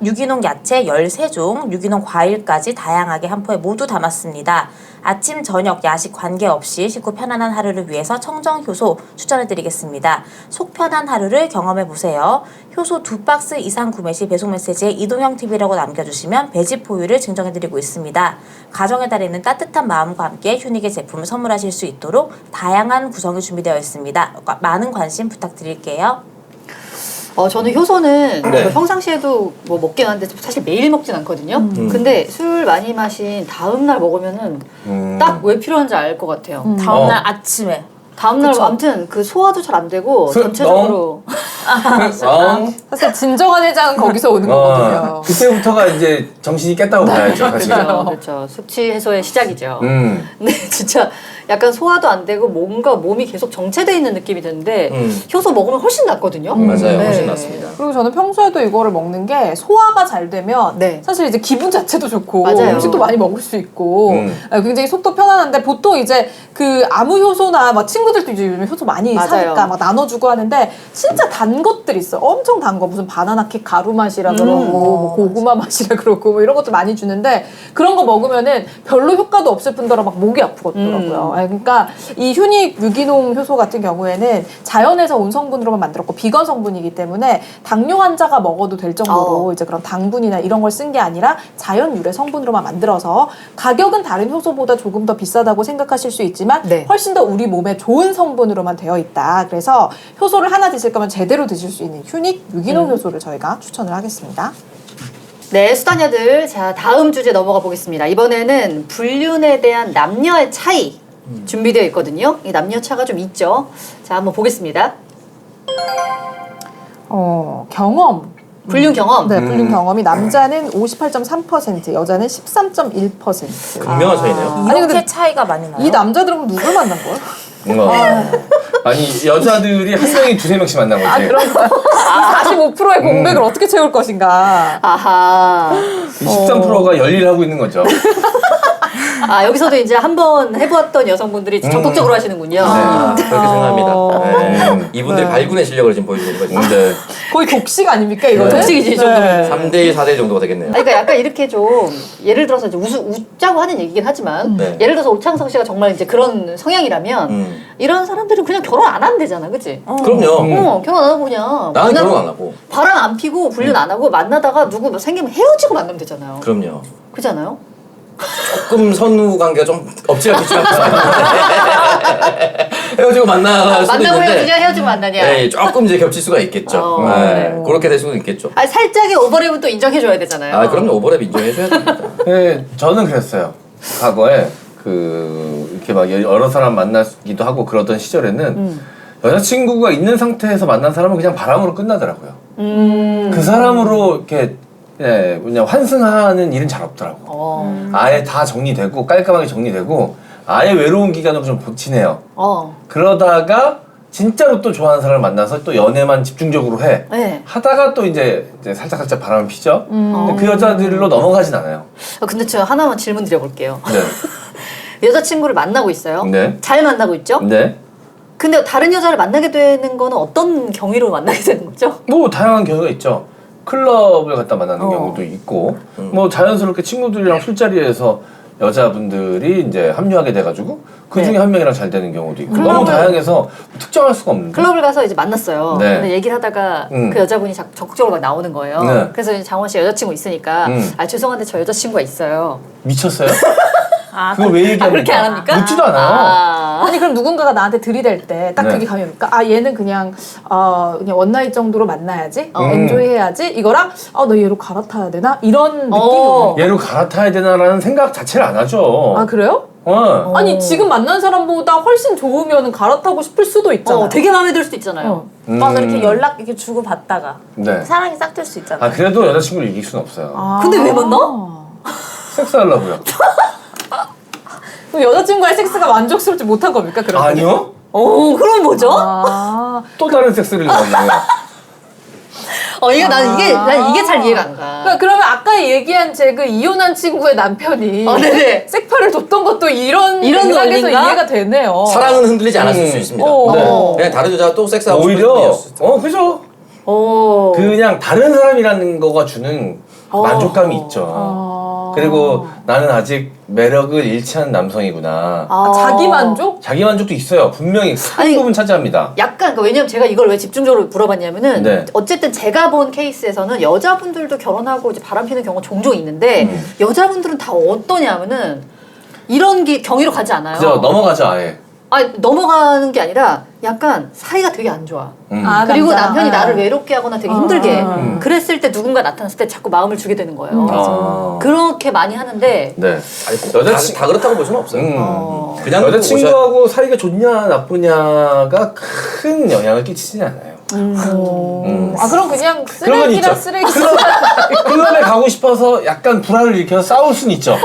유기농 야채 13종, 유기농 과일까지 다양하게 한 포에 모두 담았습니다. 아침, 저녁, 야식 관계없이 쉽고 편안한 하루를 위해서 청정효소 추천해드리겠습니다. 속 편한 하루를 경험해보세요. 효소 2박스 이상 구매 시 배송 메시지에 이동형TV라고 남겨주시면 배지포유를 증정해드리고 있습니다. 가정의 달에는 따뜻한 마음과 함께 휴닉의 제품을 선물하실 수 있도록 다양한 구성이 준비되어 있습니다. 많은 관심 부탁드릴게요. 저는 효소는 네. 평상시에도 뭐 먹긴 하는데 사실 매일 먹진 않거든요. 근데 술 많이 마신 다음날 먹으면은 딱 왜 필요한지 알 것 같아요. 다음날 아침에. 다음날 그쵸. 아무튼 그 소화도 잘 안 되고 전체적으로 사실 진정한 해장은 거기서 오는 거거든요. 그때부터가 이제 정신이 깼다고 봐야죠, 사실. 그렇죠. 숙취 해소의 시작이죠. 음. 근데 진짜 약간 소화도 안 되고 뭔가 몸이 계속 정체돼 있는 느낌이 드는데 효소 먹으면 훨씬 낫거든요. 맞아요. 네. 훨씬 낫습니다. 그리고 저는 평소에도 이거를 먹는 게 소화가 잘 되면 네. 사실 이제 기분 자체도 좋고 맞아요. 음식도 많이 먹을 수 있고 굉장히 속도 편안한데 보통 이제 그 아무 효소나 막 친구들도 이제 요즘 효소 많이 맞아요. 사니까 막 나눠주고 하는데 진짜 단 것들 있어. 엄청 단 거 무슨 바나나 킥 가루 맛이라 그러고 뭐 고구마 맛이라 그러고 뭐 이런 것도 많이 주는데 그런 거 먹으면은 별로 효과도 없을 뿐더러 막 목이 아프더라고요. 그러니까 이 휴닉 유기농 효소 같은 경우에는 자연에서 온 성분으로만 만들었고 비건 성분이기 때문에 당뇨 환자가 먹어도 될 정도로 이제 그런 당분이나 이런 걸 쓴 게 아니라 자연 유래 성분으로만 만들어서 가격은 다른 효소보다 조금 더 비싸다고 생각하실 수 있지만 네. 훨씬 더 우리 몸에 좋은 성분으로만 되어 있다. 그래서 효소를 하나 드실 거면 제대로 드실 수 있는 휴닉 유기농 효소를 저희가 추천을 하겠습니다. 네, 수다녀들. 자, 다음 주제 넘어가 보겠습니다. 이번에는 불륜에 대한 남녀의 차이 준비되어 있거든요. 이 남녀 차가 좀 있죠. 자, 한번 보겠습니다. 경험. 불륜 경험. 네, 불륜 경험이 남자는 58.3%, 여자는 13.1%. 극명한 차이네요. 아니, 이렇게 근데 차이가 많이 나요? 이 남자들은 누굴 만난 거야? 아니, 여자들이 한 명이 두세 명씩 만난 거지. 그런가요? 45%의 공백을 어떻게 채울 것인가? 아하. 13%가 열일하고 있는 거죠. 아, 여기서도 이제 한번 해보았던 여성분들이 적극적으로 하시는군요. 그렇게 생각합니다. 네. 이분들이 네. 발군의 실력을 지금 보여주는 거죠. 근데 거의 독식 아닙니까, 이거는? 독식이지, 이 정도면. 3대1, 4대1 정도가 되겠네요. 그러니까 약간 이렇게 좀 예를 들어서 이제 웃자고 하는 얘기긴 하지만 네. 예를 들어서 오창석 씨가 정말 이제 그런 성향이라면 이런 사람들은 그냥 결혼 안 하면 되잖아, 그치? 그럼요. 결혼 안 하고 그냥 나는 만나고 결혼 안 하고. 바람 안 피고 불륜 안 하고 만나다가 누구 뭐 생기면 헤어지고 만나면 되잖아요. 그럼요. 그렇잖아요? 조금 선후 관계가 좀 엎치락뒤치락 헤어지고 만날 수도 만나고 있는데 헤어지냐 헤어지고 만나냐. 네, 조금 이제 겹칠 수가 있겠죠. 네, 그렇게 될 수도 있겠죠. 아니, 살짝의 오버랩은 또 인정해줘야 되잖아요. 아, 그럼요. 오버랩 인정해줘야 됩니다. 네, 저는 그랬어요. 과거에 이렇게 막 여러 사람 만나기도 하고 그러던 시절에는 여자친구가 있는 상태에서 만난 사람은 그냥 바람으로 끝나더라고요. 그 사람으로 이렇게 그냥 환승하는 일은 잘 없더라고. 아예 다 정리되고 깔끔하게 정리되고 아예 외로운 기간으로 좀 지내요. 그러다가 진짜로 또 좋아하는 사람을 만나서 또 연애만 집중적으로 해. 네. 하다가 또 이제 살짝 바람을 피죠. 근데 그 여자들로 넘어가진 않아요. 근데 저 하나만 질문 드려볼게요. 네. 여자친구를 만나고 있어요. 네. 잘 만나고 있죠? 네. 근데 다른 여자를 만나게 되는 거는 어떤 경위로 만나게 되는 거죠? 뭐 다양한 경우가 있죠. 클럽을 갔다 만나는 경우도 있고, 뭐 자연스럽게 친구들이랑 술자리에서 여자분들이 이제 합류하게 돼가지고 그 중에 한 명이랑 잘 되는 경우도 있고 너무 다양해서 특정할 수가 없는데. 클럽을 가서 이제 만났어요. 네. 근데 얘기를 하다가 그 여자분이 적극적으로 막 나오는 거예요. 네. 그래서 이제 장원 씨 여자친구 있으니까 아 죄송한데 저 여자친구가 있어요. 미쳤어요? 그걸 왜 얘기합니까? 그렇게 안 합니까? 묻지도 않아요. 아니 그럼 누군가가 나한테 들이댈 때 딱 네. 그게 감이 아 얘는 그냥 원나잇 정도로 만나야지 엔조이 해야지 이거랑 너 얘로 갈아타야 되나 이런 느낌이 얘로 갈아타야 되나라는 생각 자체를 안 하죠. 아 그래요? 아니 지금 만난 사람보다 훨씬 좋으면 갈아타고 싶을 수도 있잖아. 되게 마음에 들 수도 있잖아요. 막 이렇게 연락 이렇게 주고 받다가 네. 사랑이 싹 들 수 있잖아요. 아 그래도 여자친구를 이길 수는 없어요. 근데 왜 만나? 섹스하려고요. 그럼 여자친구와의 섹스가 만족스럽지 못한 겁니까? 그럼? 아니요. 그럼 뭐죠? 또 다른 섹스를 원하는 난 이게 잘 이해가 안 가. 그러니까 그러면 아까 얘기한 제 그 이혼한 친구의 남편이 네네. 색파를 줬던 것도 이런 맥락에서 논리인가? 이해가 되네요. 사랑은 흔들리지 않았을 수 있습니다. 네. 그냥 다른 여자가 또 섹스하고 오히려 싶은 그죠. 오. 그냥 다른 사람이라는 거가 주는 만족감이 있죠. 그리고 나는 아직 매력을 잃지 않은 남성이구나. 자기 만족? 자기 만족도 있어요. 분명히 큰 아니, 부분 차지합니다. 약간 왜냐면 제가 이걸 왜 집중적으로 물어봤냐면은 네. 어쨌든 제가 본 케이스에서는 여자분들도 결혼하고 이제 바람피는 경우가 종종 있는데 여자분들은 다 어떠냐면은 이런 게 경위로 가지 않아요. 그죠. 넘어가죠 아예. 넘어가는 게 아니라 약간 사이가 되게 안 좋아. 그리고 남자. 남편이 네. 나를 외롭게 하거나 되게 힘들게 해. 그랬을 때 누군가 나타났을 때 자꾸 마음을 주게 되는 거예요. 그렇게 많이 하는데 네. 다 그렇다고 볼 수는 없어요. 그냥 여자친구하고 사이가 좋냐 나쁘냐가 큰 영향을 끼치진 않아요. 그럼 그냥 그런 건 쓰레기랑 있죠. 쓰레기. 클럽에 가고 싶어서 약간 불화를 일으켜서 싸울 수는 있죠.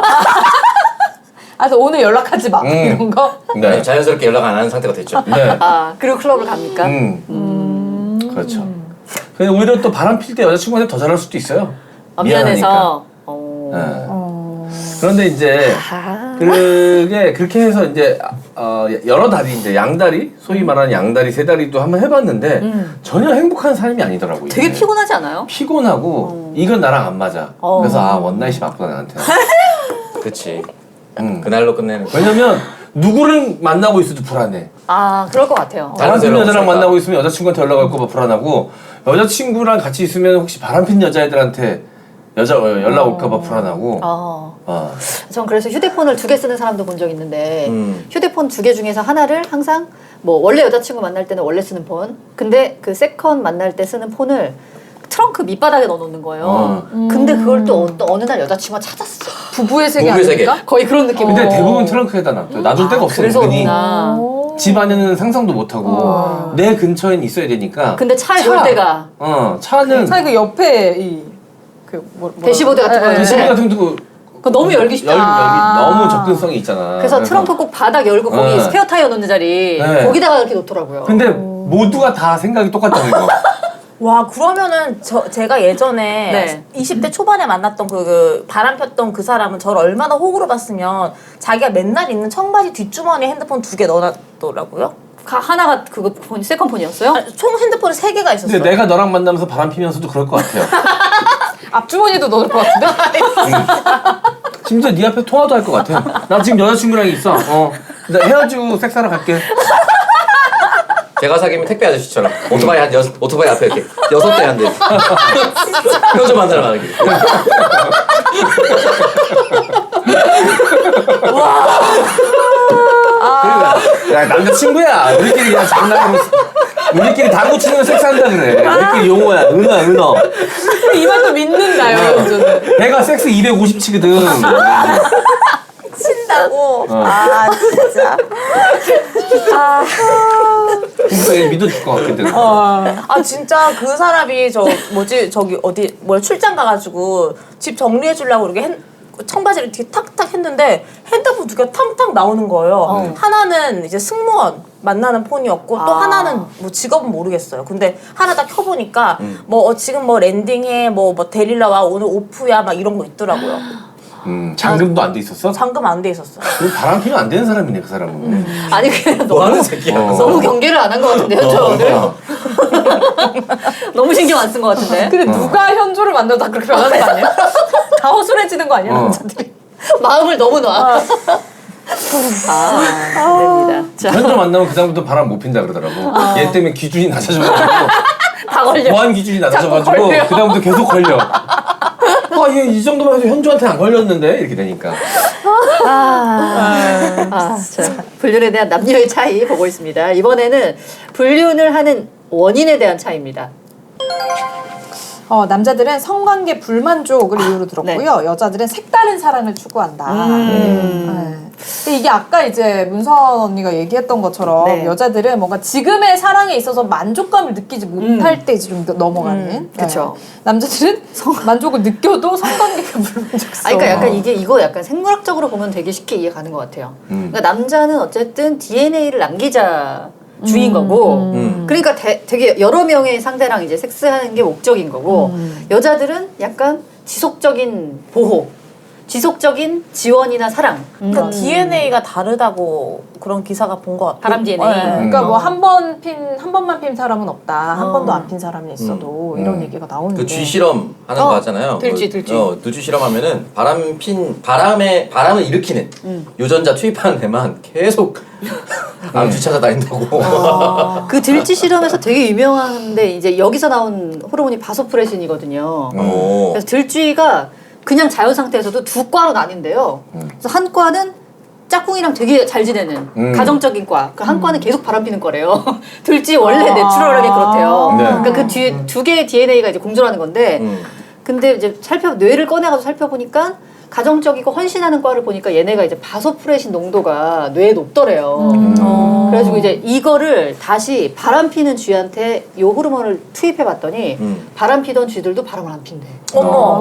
그래서 오늘 연락하지 마 이런 거. 네. 자연스럽게 연락 안 하는 상태가 됐죠. 네. 그리고 클럽을 갑니까? 그렇죠. 근데 오히려 또 바람 필 때 여자친구한테 더 잘할 수도 있어요. 미안해서. 그런데 이제 그렇게 해서 이제 여러 다리 이제 양다리 소위 말하는 양다리 세 다리도 한번 해봤는데 전혀 행복한 삶이 아니더라고요. 되게 이게. 피곤하지 않아요? 피곤하고 이건 나랑 안 맞아. 그래서 원나잇이 맞구나 나한테. 그렇지. 그날로 끝내는. 왜냐면 누구를 만나고 있어도 불안해. 그럴 것 같아요. 바람핀 새로운 여자랑 없으니까. 만나고 있으면 여자친구한테 연락 올까 봐 불안하고 여자친구랑 같이 있으면 혹시 바람핀 여자애들한테 연락 올까 봐 불안하고. 전 그래서 휴대폰을 2개 쓰는 사람도 본 적 있는데 휴대폰 2개 중에서 하나를 항상 뭐 원래 여자친구 만날 때는 원래 쓰는 폰 근데 그 세컨 만날 때 쓰는 폰을 트렁크 밑바닥에 넣어놓는 거예요. 근데 그걸 또 어느 날 여자친구가 찾았어. 부부의 세계 부부의 세계. 아닙니까? 거의 그런 느낌. 근데 대부분 트렁크에다 놔둬요. 놔둘 데가 없어. 그래서 은근히. 그렇구나. 집 안에는 상상도 못하고 내 근처엔 있어야 되니까. 근데 차에 놓을 때가 차는 차라리 그 옆에 대시보드 같은 거 대시보드 있는데 같은 거 그거 너무 열기 쉽다. 너무 접근성이 있잖아. 그래서 트렁크 꼭 바닥 열고 거기 스페어 타이어 놓는 자리 네. 거기다가 이렇게 놓더라고요. 근데 모두가 다 생각이 똑같다는 거. 와 그러면은 제가 예전에 네. 20대 초반에 만났던 그 바람 폈던 그 사람은 저를 얼마나 호구로 봤으면 자기가 맨날 입는 청바지 뒷주머니에 핸드폰 2개 넣어놨더라고요. 하나가 그거 세컨폰이었어요? 총 핸드폰이 3개가 있었어요. 근데 내가 너랑 만나면서 바람 피면서도 그럴 것 같아요. 앞주머니도 넣을 것 같은데? 심지어 네 앞에 통화도 할 것 같아. 나 지금 여자친구랑 있어. 나 헤어지고 섹스하러 갈게. 제가 사귀면 택배 아저씨처럼 오토바이 앞에 이렇게 6대 한 대. 표정 만나러 가는 길. 야 남자친구야. 우리끼리 그냥 장난으로 우리끼리 당구 치는 거 섹스한다 그래. 우리끼리 용어야. 은어. 이 말도 믿는다요, 연주는. 걔가 섹스 250 치거든. 친다고. 아 진짜. 진짜 얘 믿어줄 것 같거든. 아 진짜 그 사람이 저기 어디 출장 가가지고 집 정리해 주려고 이렇게 청바지를 뒤에 탁탁 했는데 핸드폰 2개 탕탕 나오는 거예요. 하나는 이제 승무원 만나는 폰이었고 또 하나는 뭐 직업은 모르겠어요. 근데 하나 딱 켜보니까 지금 랜딩해 뭐 데리러 와 오늘 오프야 막 이런 거 있더라고요. 잠금도 안 돼 있었어? 잠금 안 돼 있었어. 바람 피면 안 되는 사람이네 그 사람은. 아니 그냥 뭐 하는 너무 새끼야. 너무 경계를 안 한 것 같은데요, 저 오늘? 너무 신경 안 쓴 것 같은데? 근데 누가 현조를 만나도 다 그렇게 변하는 거 아니야? 다 허술해지는 거 아니야, 남자들이? 마음을 너무 놔. 됩니다. 자, 현조 만나면 그 다음부터 바람 못 핀다 그러더라고. 얘 때문에 기준이 낮아져가지고 다 걸려. 보안 기준이 낮아져가지고 자꾸 걸려. 그 다음부터 계속 걸려. 얘 이 정도만 해도 현조한테 안 걸렸는데 이렇게 되니까. 자, 불륜에 대한 남녀의 차이 보고 있습니다. 이번에는 불륜을 하는 원인에 대한 차이입니다. 남자들은 성관계 불만족을 이유로 들었고요. 여자들은 색다른 사랑을 추구한다. 네. 근데 이게 아까 이제 문선 언니가 얘기했던 것처럼 네. 여자들은 뭔가 지금의 사랑에 있어서 만족감을 느끼지 못할 때 이제 좀 넘어가는. 그쵸. 남자들은 만족을 느껴도 성관계가 불만족스러워. 아니, 그러니까 약간 이거 약간 생물학적으로 보면 되게 쉽게 이해가는 것 같아요. 그러니까 남자는 어쨌든 DNA를 남기자 주인 거고, 그러니까 되게 여러 명의 상대랑 이제 섹스하는 게 목적인 거고, 여자들은 약간 지속적인 보호, 지속적인 지원이나 사랑. 그러니까 DNA가 다르다고 그런 기사가 본 것 같아요. 바람 DNA. 그러니까 뭐 한 번만 핀 사람은 없다. 한 번도 안 핀 사람이 있어도 이런 얘기가 나오는데. 그 쥐 실험 하는 거 하잖아요. 들쥐. 누쥐 실험하면은 바람을 일으키는 유전자 투입하는 애만 계속 암 쫓아다닌다고. 그 들쥐 실험에서 되게 유명한데 이제 여기서 나온 호르몬이 바소프레신이거든요. 그래서 들쥐가 그냥 자연 상태에서도 두 과로 나뉜대요. 그래서 한 과는 짝꿍이랑 되게 잘 지내는 가정적인 과. 그 한 과는 계속 바람피는 거래요. 들쥐 원래 내추럴하게 그렇대요. 네. 그러니까 그 뒤에 두 개의 DNA가 이제 공존하는 건데, 근데 이제 뇌를 꺼내가지고 살펴보니까 가정적이고 헌신하는 과를 보니까 얘네가 이제 바소프레신 농도가 뇌에 높더래요. 그래가지고 이제 이거를 다시 바람 피는 쥐한테 요 호르몬을 투입해봤더니 바람 피던 쥐들도 바람을 안 핀대.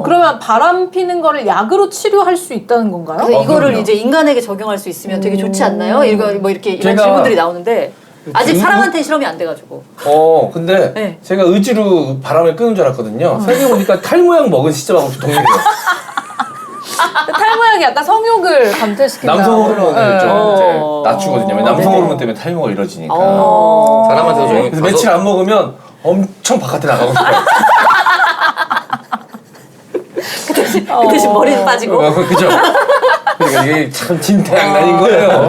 그러면 바람 피는 거를 약으로 치료할 수 있다는 건가요? 그래서 이거를 그럼요. 이제 인간에게 적용할 수 있으면 되게 좋지 않나요? 이거 뭐 이렇게 이런 제가 질문들이 나오는데 아직 그 사람한테 실험이 안 돼가지고. 근데 네. 제가 의지로 바람을 끄는 줄 알았거든요. 생각해보니까 탈모약 먹은 시점하고 동일해요. 탈모약이 약간 성욕을 감퇴시킨다. 남성 호르몬을 좀 이제 낮추거든요. 왜냐면 남성 네네. 호르몬 때문에 탈모가 이루어지니까. 사람한테도 적용이 그래서 며칠 안 먹으면 엄청 바깥에 나가고 싶어요. 그 대신 머리는 빠지고. 그죠? 그러니까 이게 참 진퇴양난인 거예요.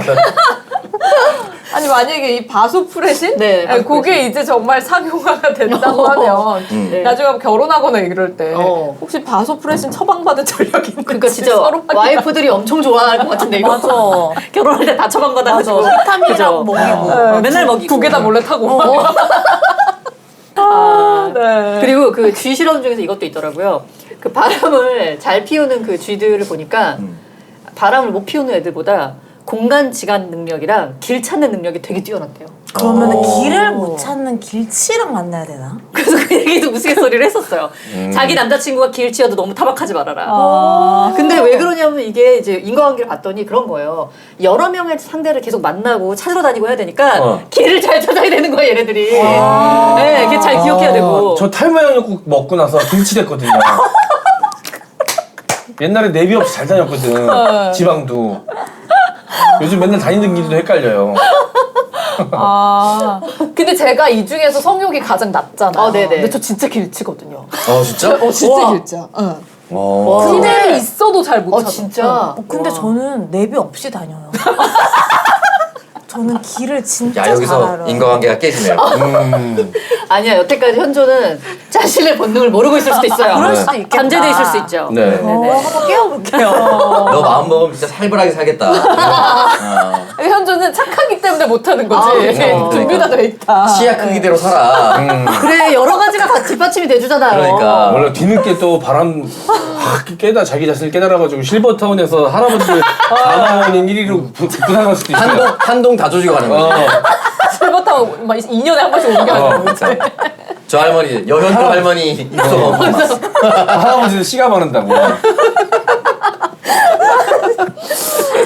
아니 만약에 이 바소프레신? 네, 바소프레신. 그게 이제 정말 상용화가 된다고 하면 네. 나중에 결혼하거나 이럴 때 어. 혹시 바소프레신 처방받은 전력이 있는지 그러니까 진짜 서로 확인- 와이프들이 엄청 좋아할 것 같은데 이거. 맞아. 결혼할 때 다 처방 받아가지고. 비타민이랑 먹이고. 맨날 먹이고. 두 개 다 몰래 타고. 네. 그리고 그 쥐 실험 중에서 이것도 있더라고요. 그 바람을 잘 피우는 그 쥐들을 보니까 바람을 못 피우는 애들보다 공간 지각 능력이랑 길 찾는 능력이 되게 뛰어났대요. 그러면은 길을 못 찾는 길치랑 만나야 되나? 그래서 그 얘기도 우스갯소리를 했었어요. 자기 남자친구가 길치여도 너무 타박하지 말아라. 근데 왜 그러냐면 이게 이제 인과관계를 봤더니 그런 거예요. 여러 명의 상대를 계속 만나고 찾으러 다니고 해야 되니까 길을 잘 찾아야 되는 거예요, 얘네들이. 네, 걔 잘 기억해야 되고. 저 탈모약 먹고 나서 길치됐거든요. 옛날에 내비 없이 잘 다녔거든. 지방도. 요즘 맨날 다니는 길도 헷갈려요. 근데 제가 이 중에서 성욕이 가장 낮잖아요. 네네. 근데 저 진짜 길치거든요. 진짜? 진짜 우와. 길치야. 응. 와. 그대로 있어도 잘 못 찾아. 진짜. 근데 저는 내비 없이 다녀요. 저는 길을 진짜 야 잘 여기서 알아요. 인과관계가 깨지네요. 아니야, 여태까지 현조는 자신의 본능을 모르고 있을 수도 있어요. 그럴 수도 있겠다. 잠재돼 있을 수 있죠. 네. 한번 깨워볼게요. 너 마음 먹으면 진짜 살벌하게 살겠다. 현주는 착하기 때문에 못하는 거지. 그렇죠. 준비가 돼 있다. 치아 크기대로 살아. 그래, 여러 가지가 다 뒷받침이 돼주잖아요. 그러니까. 원래 뒤늦게 또 바람 확 자기 자신을 깨달아가지고 실버타운에서 할아버지들 4만 원인 1위로 부상할 수도 있어요. 한동 다 조지고 가는 거지. 실버타운 막 2년에 한 번씩 옮겨가는 거지. 저 할머니, 여현도 할머니 입소 할아버지들 씨가 바른다고.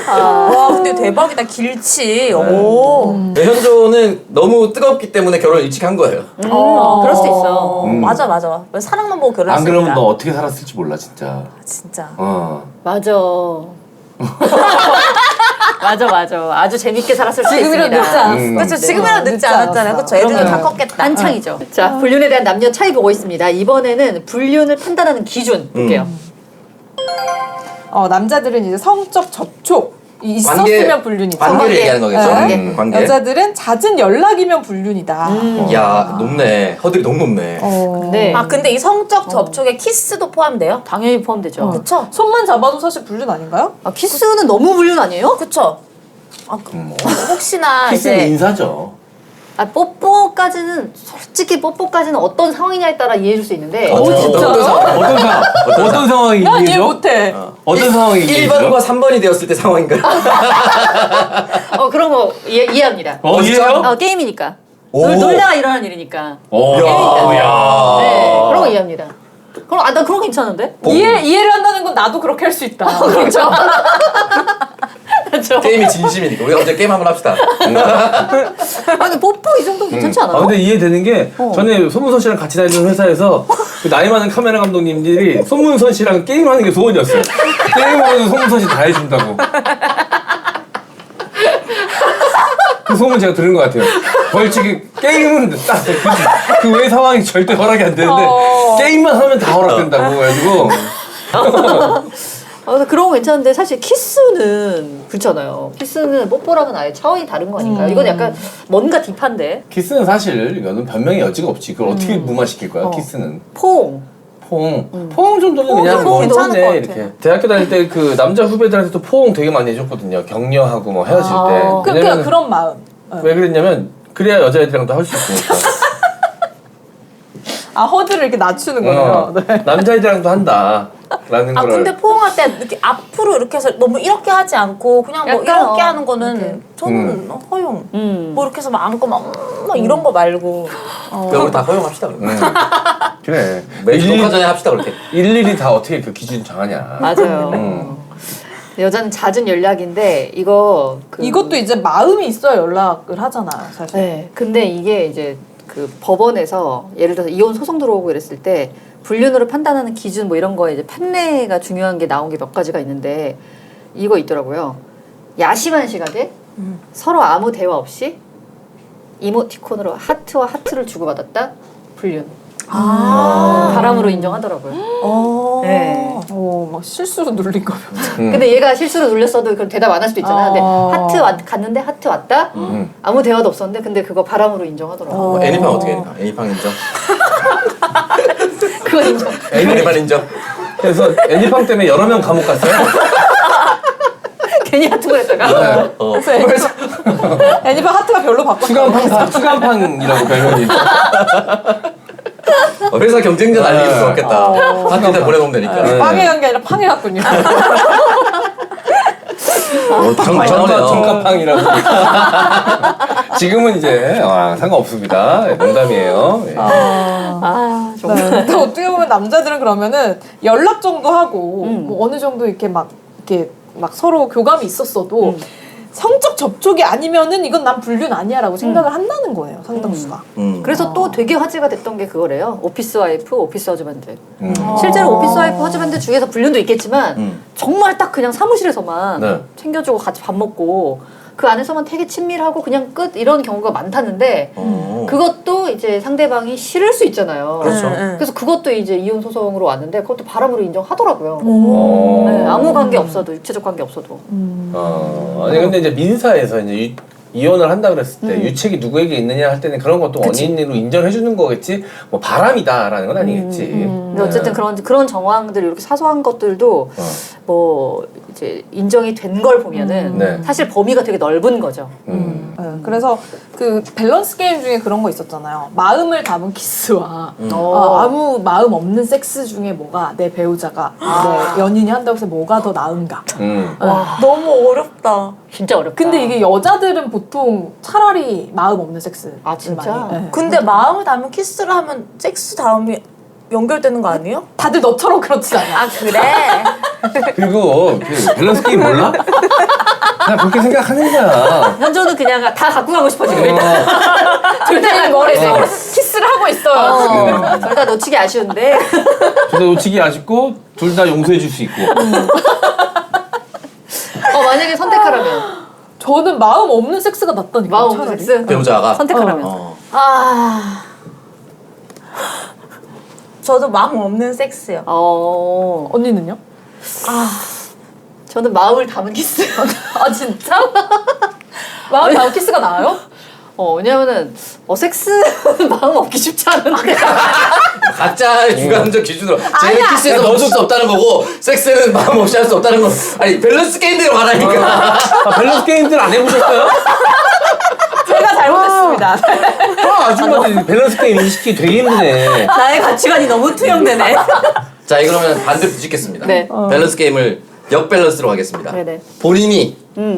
와 근데 대박이다 길치. 오. 현조는 너무 뜨겁기 때문에 결혼을 일찍 한 거예요. 그럴 수도 있어. 맞아. 사랑만 보고 안 결혼했으니까. 그러면 너 어떻게 살았을지 몰라 진짜. 진짜. 맞아. 맞아. 아주 재밌게 살았을 수 지금이라도 있습니다. 늦지 않았어. 그렇죠. 지금이라도 늦지 늦지 않았잖아요. 않았어. 그렇죠. 애들도 다 그럼요. 컸겠다. 한창이죠. 자, 불륜에 대한 남녀 차이 보고 있습니다. 이번에는 불륜을 판단하는 기준 볼게요. 남자들은 이제 성적 접촉 있었으면 불륜이다. 관계를 얘기하는 거겠죠. 네. 관계. 여자들은 잦은 연락이면 불륜이다. 야 높네. 허들이 너무 높네. 네. 근데 이 성적 접촉에 키스도 포함돼요? 당연히 포함되죠. 그쵸? 손만 잡아도 사실 불륜 아닌가요? 키스는 너무 불륜 아니에요? 그쵸? 혹시나 키스는 이제 인사죠. 뽀뽀까지는 솔직히 뽀뽀까지는 어떤 상황이냐에 따라 이해해줄 수 있는데 진짜요? 어떤 상황이 난 이해 이해죠? 못해. 어떤 상황이 이해죠? 1번과 3번이 되었을 때 상황인가요? 그런 거 이해합니다. 이해요? 게임이니까. 오. 놀다가 일어나는 일이니까. 야. 네, 그런 거 이해합니다. 그럼 나 그런 거 괜찮은데? 이해를 한다는 건 나도 그렇게 할 수 있다. 그렇죠. 그렇죠. 게임이 진심이니까 우리 어제 게임 한번 합시다. 아니 뽀뽀 이 정도 괜찮지 않아요? 근데 이해되는 게 전에 손문선 씨랑 같이 다니던 회사에서 그 나이 많은 카메라 감독님들이 손문선 씨랑 게임하는 게 소원이었어요. 게임하면 손문선 씨 다 해준다고. 그 소문 제가 들은 것 같아요. 벌칙이 게임은 딱 그 외 상황이 절대 허락이 안 되는데 게임만 하면 다 허락된다고 해가지고. 그래서 그런 거 괜찮은데 사실 키스는 그렇잖아요. 키스는 뽀뽀랑은 아예 차원이 다른 거니까요. 이건 약간 뭔가 딥한데. 키스는 사실 이거는 변명의 여지가 없지. 그걸 어떻게 무마시킬 거야? 키스는. 포옹. 포옹 정도는 그냥 뭐 괜찮을 것 했네 같아. 이렇게. 대학교 다닐 때 그 남자 후배들한테도 포옹 되게 많이 해줬거든요. 격려하고 뭐 헤어질 때. 그러니까 그런 마음. 왜 그랬냐면 그래야 여자애들이랑도 할 수 있으니까. 허들을 이렇게 낮추는 거예요. 네. 남자애들이랑도 한다라는 거를. 근데 포옹할 때 이렇게 앞으로 이렇게 해서 너무 이렇게 하지 않고 그냥 뭐 약간, 이렇게 하는 거는 저는 허용. 뭐 이렇게 해서 막 안고 막 이런 거 말고. 그럼 우리 다 허용합시다. 그럼. 그래. 매주 녹화 전에 합시다 그렇게. 일일이 다 어떻게 그 기준 정하냐. 맞아요. 여자는 잦은 연락인데 이거 이것도 이제 마음이 있어야 연락을 하잖아요, 사실. 네. 근데 이게 이제 그 법원에서 예를 들어서 이혼 소송 들어오고 이랬을 때 불륜으로 판단하는 기준 뭐 이런 거에 이제 판례가 중요한 게 나온 게 몇 가지가 있는데 이거 있더라고요. 야심한 시각에 서로 아무 대화 없이 이모티콘으로 하트와 하트를 주고받았다. 불륜. 바람으로 인정하더라고요. 네. 막 실수로 눌린 거면. 근데 얘가 실수로 눌렸어도 그걸 대답 안 할 수도 있잖아. 근데 갔는데 하트 왔다. 아무 대화도 없었는데 근데 그거 바람으로 인정하더라고. 애니팡 어떻게 애니팡? 애니팡 인정. 그거 인정. 애니팡 인정. 그래서 애니팡 때문에 여러 명 감옥 갔어요. 괜히 하트 보냈다가. 그래서 애니팡 하트가 별로 바꿨어. 추간팡이라고 별명이. 회사 경쟁자 날릴 수 없겠다. 한테 보내놓으면 되니까. 빵에 간 게 아니라 팡에 갔군요. 정말요. 청가팡이라고. 지금은 이제 상관없습니다. 농담이에요. 예. 정말. 네. 근데 어떻게 보면 남자들은 그러면은 연락 정도 하고 뭐 어느 정도 이렇게 막 서로 교감이 있었어도 성적 접촉이 아니면은 이건 난 불륜 아니야라고 생각을 한다는 거예요, 상당수가. 그래서 또 되게 화제가 됐던 게 그거래요. 오피스 와이프, 오피스 허즈밴드. 실제로 오피스 와이프, 허즈밴드 중에서 불륜도 있겠지만 정말 딱 그냥 사무실에서만 네. 챙겨주고 같이 밥 먹고 그 안에서만 되게 친밀하고 그냥 끝 이런 경우가 많다는데 그것도 이제 상대방이 싫을 수 있잖아요. 그렇죠. 그래서 그것도 이제 이혼 소송으로 왔는데 그것도 바람으로 인정하더라고요. 어. 네, 아무 관계 없어도 육체적 관계 없어도. 아니 근데 이제 민사에서 이제 이혼을 한다 그랬을 때 유책이 누구에게 있느냐 할 때는 그런 것도 원인으로 인정해 주는 거겠지. 뭐 바람이다라는 건 아니겠지. 근데 어쨌든 그런 정황들 이렇게 사소한 것들도 뭐 이제 인정이 된 걸 보면은 네. 사실 범위가 되게 넓은 거죠. 네, 그래서 그 밸런스 게임 중에 그런 거 있었잖아요. 마음을 담은 키스와 아무 마음 없는 섹스 중에 뭐가 내 배우자가 내 연인이 한다고 해서 뭐가 더 나은가. 와, 너무 어렵다. 진짜 어렵다. 근데 이게 여자들은 보통 차라리 마음 없는 섹스를 아, 진짜? 많이. 네. 근데 마음을 담은 키스를 하면 섹스 다음에 연결되는 거 아니에요? 다들 너처럼 그렇지 않아. 아 그래? 그리고 그 밸런스 게임 몰라? 그냥 그렇게 생각하는 거야. 현조는 그냥 다 갖고 가고 싶어 지금 일단. 둘다 머리에서 키스를 하고 있어요. 둘 다 놓치기 아쉬운데. 둘 다 놓치기 아쉽고 둘 다 용서해 줄 수 있고. 만약에 선택하라면 저는 마음 없는 섹스가 낫다니까. 마음 없는 차라리. 섹스 배우자가 선택하라면. 저도 마음 없는 섹스요. 언니는요? 저는 마음을 담은 키스. 아 진짜? 마음 담은 키스가 나아요? 왜냐면은 섹스 마음 없기 쉽지 않은데. 각자의 주관적 기준으로 쟤는 키스에서 멈출 수 없다는 거고 섹스는 마음 없이 할 수 없다는 거. 아니 밸런스 게임대로 가라니까. 밸런스 게임들 안 해보셨어요? 제가 잘못했습니다. 아줌마들 밸런스 게임 인식이 되게 힘드네. 나의 가치관이 너무 투영되네. 자, 이거 그러면 반대로 뒤집겠습니다. 네. 밸런스 게임을 역밸런스로 하겠습니다. 네네. 본인이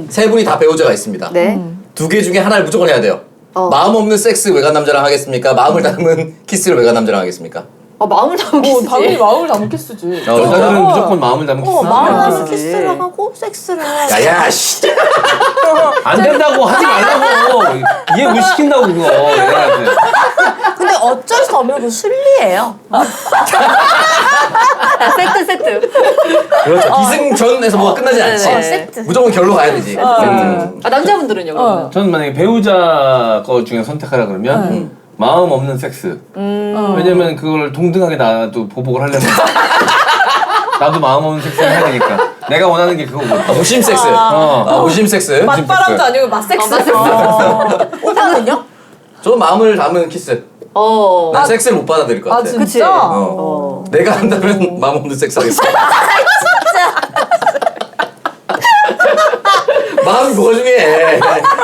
세 분이 다 배우자가 있습니다. 네. 두 개 중에 하나를 무조건 해야 돼요. 마음 없는 섹스 외간 남자랑 하겠습니까? 마음을 담은 키스를 외간 남자랑 하겠습니까? 마음을 담은 키스지. 당연히 마음을 담은 키스지. 여자들은 무조건 마음을 담은 키스. 마음을 그렇지. 키스를 하고 섹스를 해. 야야 씨. 안 된다고 하지 말라고. 이해 못 시킨다고 그거. 얘네한테. 근데 어쩔 수 없는 그 순리예요. 세트. 그렇죠. 기승전에서 뭐가 끝나지 않지. 네네. 세트. 무조건 결로 가야 되지. 남자분들은요, 그러면? 저는 만약에 배우자 거 중에 선택하라 그러면 마음 없는 섹스. 왜냐면 그걸 동등하게 나도 보복을 하려면 나도 마음 없는 섹스를 해야 되니까. 내가 원하는 게 그거거든. 무심 섹스. 무심 섹스. 맞바람도 아니고 맞섹스. 오빠는요? 저는 마음을 담은 키스. 난 섹스를 못 받아들일 것 아 같아. 진짜? 내가 한다면 마음 없는 섹스 하겠습니다. 마음이 뭐가 중요해.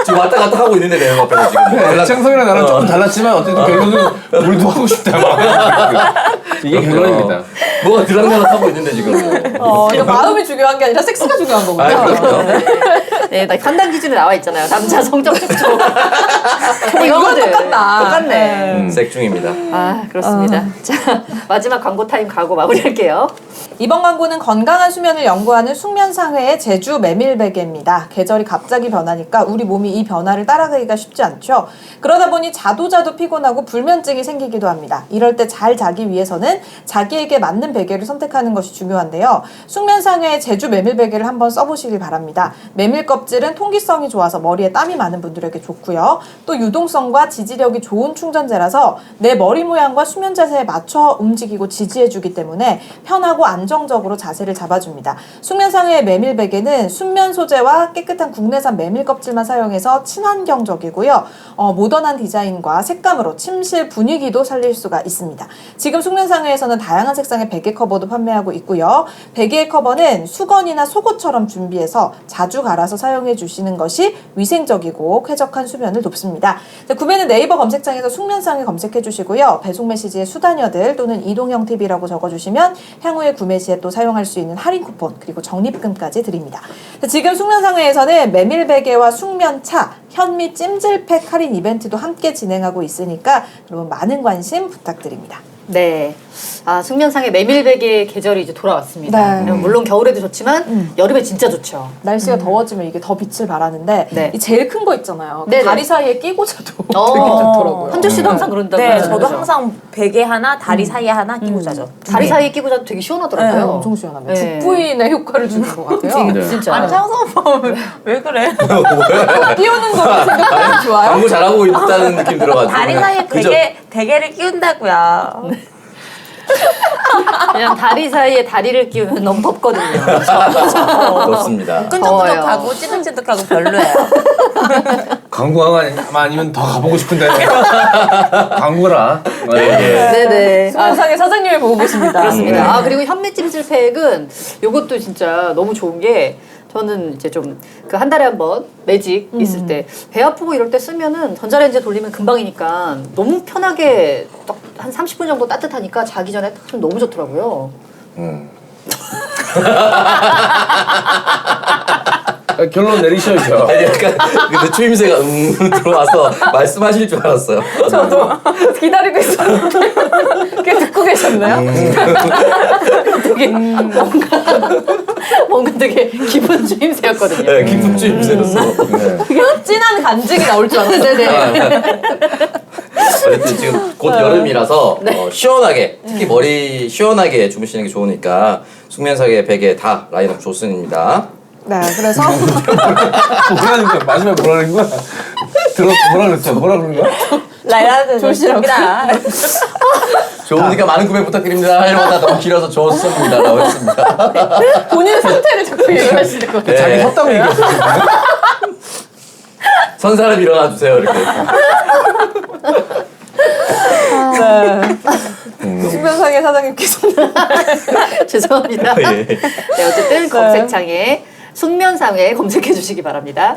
지금 왔다 갔다 하고 있는데 내가 앞에서 지금. 창성이랑 나랑 조금 달랐지만 어쨌든 결론은 우리도 하고 싶다. 이게 결론입니다. 뭐가 들락날락 하고 있는데 지금. 그러니까 마음이 중요한 게 아니라 섹스가 중요한 거군요. 네, 나 판단 기준에 나와 있잖아요. 남자 성적 촉촉. 이거는 똑같다. 똑같네. 색중입니다. 아, 그렇습니다. 자, 마지막 광고 타임 가고 마무리할게요. 이번 광고는 건강한 수면을 연구하는 숙면상회의 제주 메밀베개입니다. 계절이 갑자기 변하니까 우리 몸이 이 변화를 따라가기가 쉽지 않죠. 그러다 보니 자도 피곤하고 불면증이 생기기도 합니다. 이럴 때 잘 자기 위해서는 자기에게 맞는 베개를 선택하는 것이 중요한데요. 숙면상회의 제주 메밀베개를 한번 써보시길 바랍니다. 메밀 껍질은 통기성이 좋아서 머리에 땀이 많은 분들에게 좋고요. 또 유동성과 지지력이 좋은 충전재라서 내 머리 모양과 수면 자세에 맞춰 움직이고 지지해주기 때문에 편하고 안정적으로 자세를 잡아줍니다. 숙면상회의 메밀 베개는 순면 소재와 깨끗한 국내산 메밀 껍질만 사용해서 친환경적이고요. 모던한 디자인과 색감으로 침실 분위기도 살릴 수가 있습니다. 지금 숙면상회에서는 다양한 색상의 베개 커버도 판매하고 있고요. 베개의 커버는 수건이나 속옷처럼 준비해서 자주 갈아서 사용해 주시는 것이 위생적이고 쾌적한 수면을 돕습니다. 구매는 네이버 검색창에서 숙면상회 검색해 주시고요. 배송 메시지에 수다녀들 또는 이동형 TV라고 적어주시면 향후에 구매 시에 또 사용할 수 있는 할인 쿠폰 그리고 적립금까지 드립니다. 지금 숙면상회에서는 메밀베개와 숙면차, 현미 찜질팩 할인 이벤트도 함께 진행하고 있으니까 여러분 많은 관심 부탁드립니다. 네. 아, 숙면상의 메밀베개 계절이 이제 돌아왔습니다. 네. 물론 겨울에도 좋지만 여름에 진짜 좋죠. 날씨가 더워지면 이게 더 빛을 발하는데 네. 이 제일 큰 거 있잖아요. 그 네네. 다리 사이에 끼고 자도 되게 좋더라고요. 한조 씨도 항상 그런다고. 네, 하잖아요. 저도 항상 베개 하나, 다리 사이에 하나 끼고 자죠. 다리 사이에 끼고 자도 되게 시원하더라고요. 네, 엄청 시원합니다. 네. 죽부인의 효과를 주는 것 같아요. 네. 진짜. 아니 창성 오빠 왜 그래? 끼우는 거 생각하면 좋아요. 광고 잘하고 있다는 느낌 들어가지고. 다리 사이에 그죠? 베개를 끼운다고요. 그냥 다리 사이에 다리를 끼우면 너무 덥거든요. 좋습니다. 끈적끈적하고 찌득찌득하고 별로예요. 광고가 아니면 더 가보고 싶은데. 광고라. 네네. 숙면상회 사장님을 보고 계십니다. 그렇습니다. 아, 그리고 현미찜질팩은 요것도 진짜 너무 좋은 게 저는 이제 좀 그 한 달에 한 번 매직 있을 때 배 아프고 이럴 때 쓰면은 전자레인지에 돌리면 금방이니까 너무 편하게 딱 한 30분 정도 따뜻하니까 자기 전에 딱 좀 너무 좋더라고요. 결론 내리셔야죠. 아니 약간 근데 추임새가 들어와서 말씀하실 줄 알았어요. 저도 기다리고 있었는데 그게 듣고 계셨나요? 되게 뭔가 되게 기분 주임새였거든요. 네, 깊은 추임새였어. 진한 간증이 나올 줄 알았어요. 네네. 어쨌든 지금 곧 여름이라서 시원하게 특히 머리 시원하게 주무시는 게 좋으니까 숙면사계 베개 다 라인업 좋습니다. 네, 그래서 뭐라는 거야? 마지막에 뭐라는 거야? 뭐라 그랬어? 뭐라 그런 거야? 라이라드 조시라고. 좋으니까 많은 구매 부탁드립니다. 하려마다 너무 길어서 좋습니다. 라고 했습니다. 본인 상태를 자꾸 얘기하시는 거예요. 자기 네. 섰다고 얘기했어. 선 사람 일어나 주세요. 이렇게. 숙면상회 사장님께서 죄송합니다. 예. 네, 어쨌든 검색창에 숙면상회 검색해 주시기 바랍니다.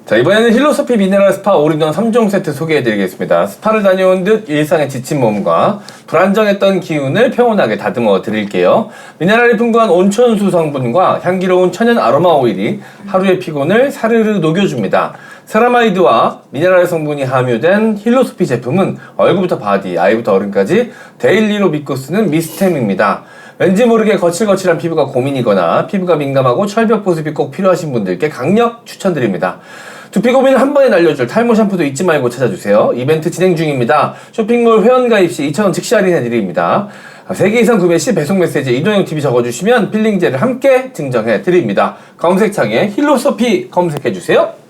자, 이번에는 힐로소피 미네랄 스파 올인원 3종 세트 소개해드리겠습니다. 스파를 다녀온 듯 일상에 지친 몸과 불안정했던 기운을 평온하게 다듬어 드릴게요. 미네랄이 풍부한 온천수 성분과 향기로운 천연 아로마 오일이 하루의 피곤을 사르르 녹여줍니다. 세라마이드와 미네랄 성분이 함유된 힐로소피 제품은 얼굴부터 바디, 아이부터 어른까지 데일리로 믿고 쓰는 미스템입니다. 왠지 모르게 거칠거칠한 피부가 고민이거나 피부가 민감하고 철벽 보습이 꼭 필요하신 분들께 강력 추천드립니다. 두피 고민을 한 번에 날려줄 탈모 샴푸도 잊지 말고 찾아주세요. 이벤트 진행 중입니다. 쇼핑몰 회원가입 시 2,000원 즉시 할인해드립니다. 3개 이상 구매 시 배송 메시지에 이동형TV 적어주시면 필링젤을 함께 증정해드립니다. 검색창에 힐로소피 검색해주세요.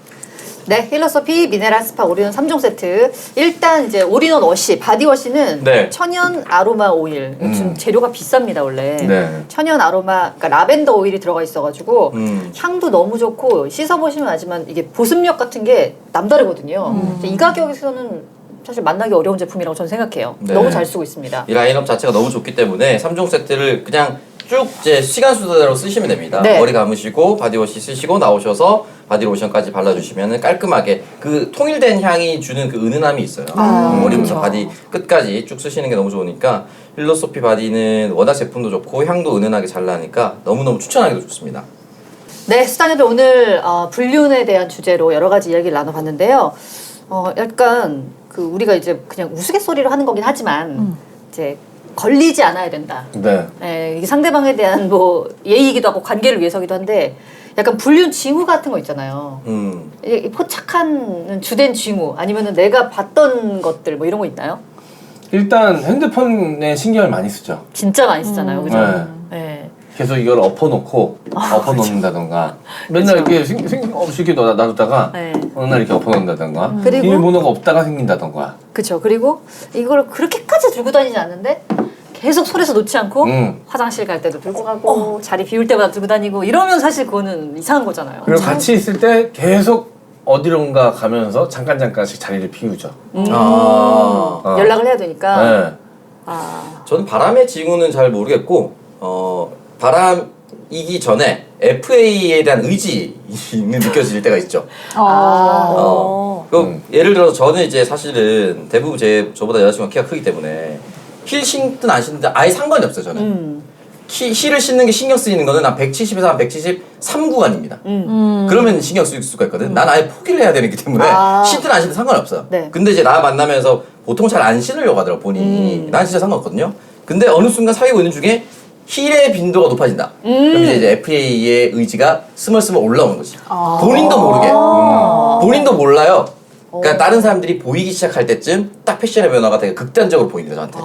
네, 힐로소피 미네랄 스파 올인원 3종 세트. 일단 이제 올인원 워시, 바디워시는 네. 천연 아로마 오일. 지금 재료가 비쌉니다, 원래. 네. 천연 아로마, 그러니까 라벤더 오일이 들어가 있어가지고 향도 너무 좋고 씻어보시면 알지만 이게 보습력 같은 게 남다르거든요. 이 가격에서는 사실 만나기 어려운 제품이라고 저는 생각해요. 네. 너무 잘 쓰고 있습니다. 이 라인업 자체가 너무 좋기 때문에 3종 세트를 그냥 쭉 이제 시간 순서대로 쓰시면 됩니다. 네. 머리 감으시고 바디워시 쓰시고 나오셔서 바디로션까지 발라주시면 깔끔하게 그 통일된 향이 주는 그 은은함이 있어요. 머리부터 그쵸. 바디 끝까지 쭉 쓰시는 게 너무 좋으니까 힐로소피 바디는 워낙 제품도 좋고 향도 은은하게 잘 나니까 너무너무 추천하기도 좋습니다. 네, 수다녀들 오늘 불륜에 대한 주제로 여러 가지 이야기를 나눠봤는데요. 약간 그 우리가 이제 그냥 우스갯소리로 하는 거긴 하지만 이제 걸리지 않아야 된다. 네. 예, 이게 상대방에 대한 뭐 예의이기도 하고 관계를 위해서기도 한데 약간 불륜 징후 같은 거 있잖아요. 이 포착한 주된 징후 아니면은 내가 봤던 것들 뭐 이런 거 있나요? 일단 핸드폰에 신경을 많이 쓰죠. 진짜 많이 쓰잖아요, 그죠? 네. 예. 계속 이걸 엎어놓고 엎어놓는다던가 맨날 이렇게 생각 없이 이렇게 놔두다가 네. 어느 날 이렇게 엎어놓는다던가 그리고- 비밀번호가 없다가 생긴다던가 그쵸. 그리고 이걸 그렇게까지 들고 다니지 않는데 계속 손에서 놓지 않고 화장실 갈 때도 들고 가고 자리 비울 때마다 들고 다니고 이러면 사실 그거는 이상한 거잖아요. 그리고 같이 있을 때 계속 어디론가 가면서 잠깐씩 자리를 비우죠. 연락을 해야 되니까. 네. 저는 바람의 징후는 잘 모르겠고 바람이기 전에 FA에 대한 의지는 느껴질 때가 있죠. 예를 들어서 저는 이제 사실은 대부분 저보다 여자친구가 키가 크기 때문에 힐 신든 안 신든 아예 상관이 없어요, 저는. 힐을 신는 게 신경 쓰이는 거는 한 170에서 한 173 구간입니다. 그러면 신경 쓸 수가 있거든. 난 아예 포기를 해야 되기 때문에 신든 안 신든 상관이 없어요. 네. 근데 이제 나 만나면서 보통 잘 안 신으려고 하더라고, 본인이. 난 진짜 상관없거든요. 근데 어느 순간 사귀고 있는 중에 힐의 빈도가 높아진다. 그럼 이제 FA의 의지가 스멀스멀 올라오는 거지. 본인도 모르게. 본인도 몰라요. 그러니까 다른 사람들이 보이기 시작할 때쯤 딱 패션의 변화가 되게 극단적으로 보인다, 저한테.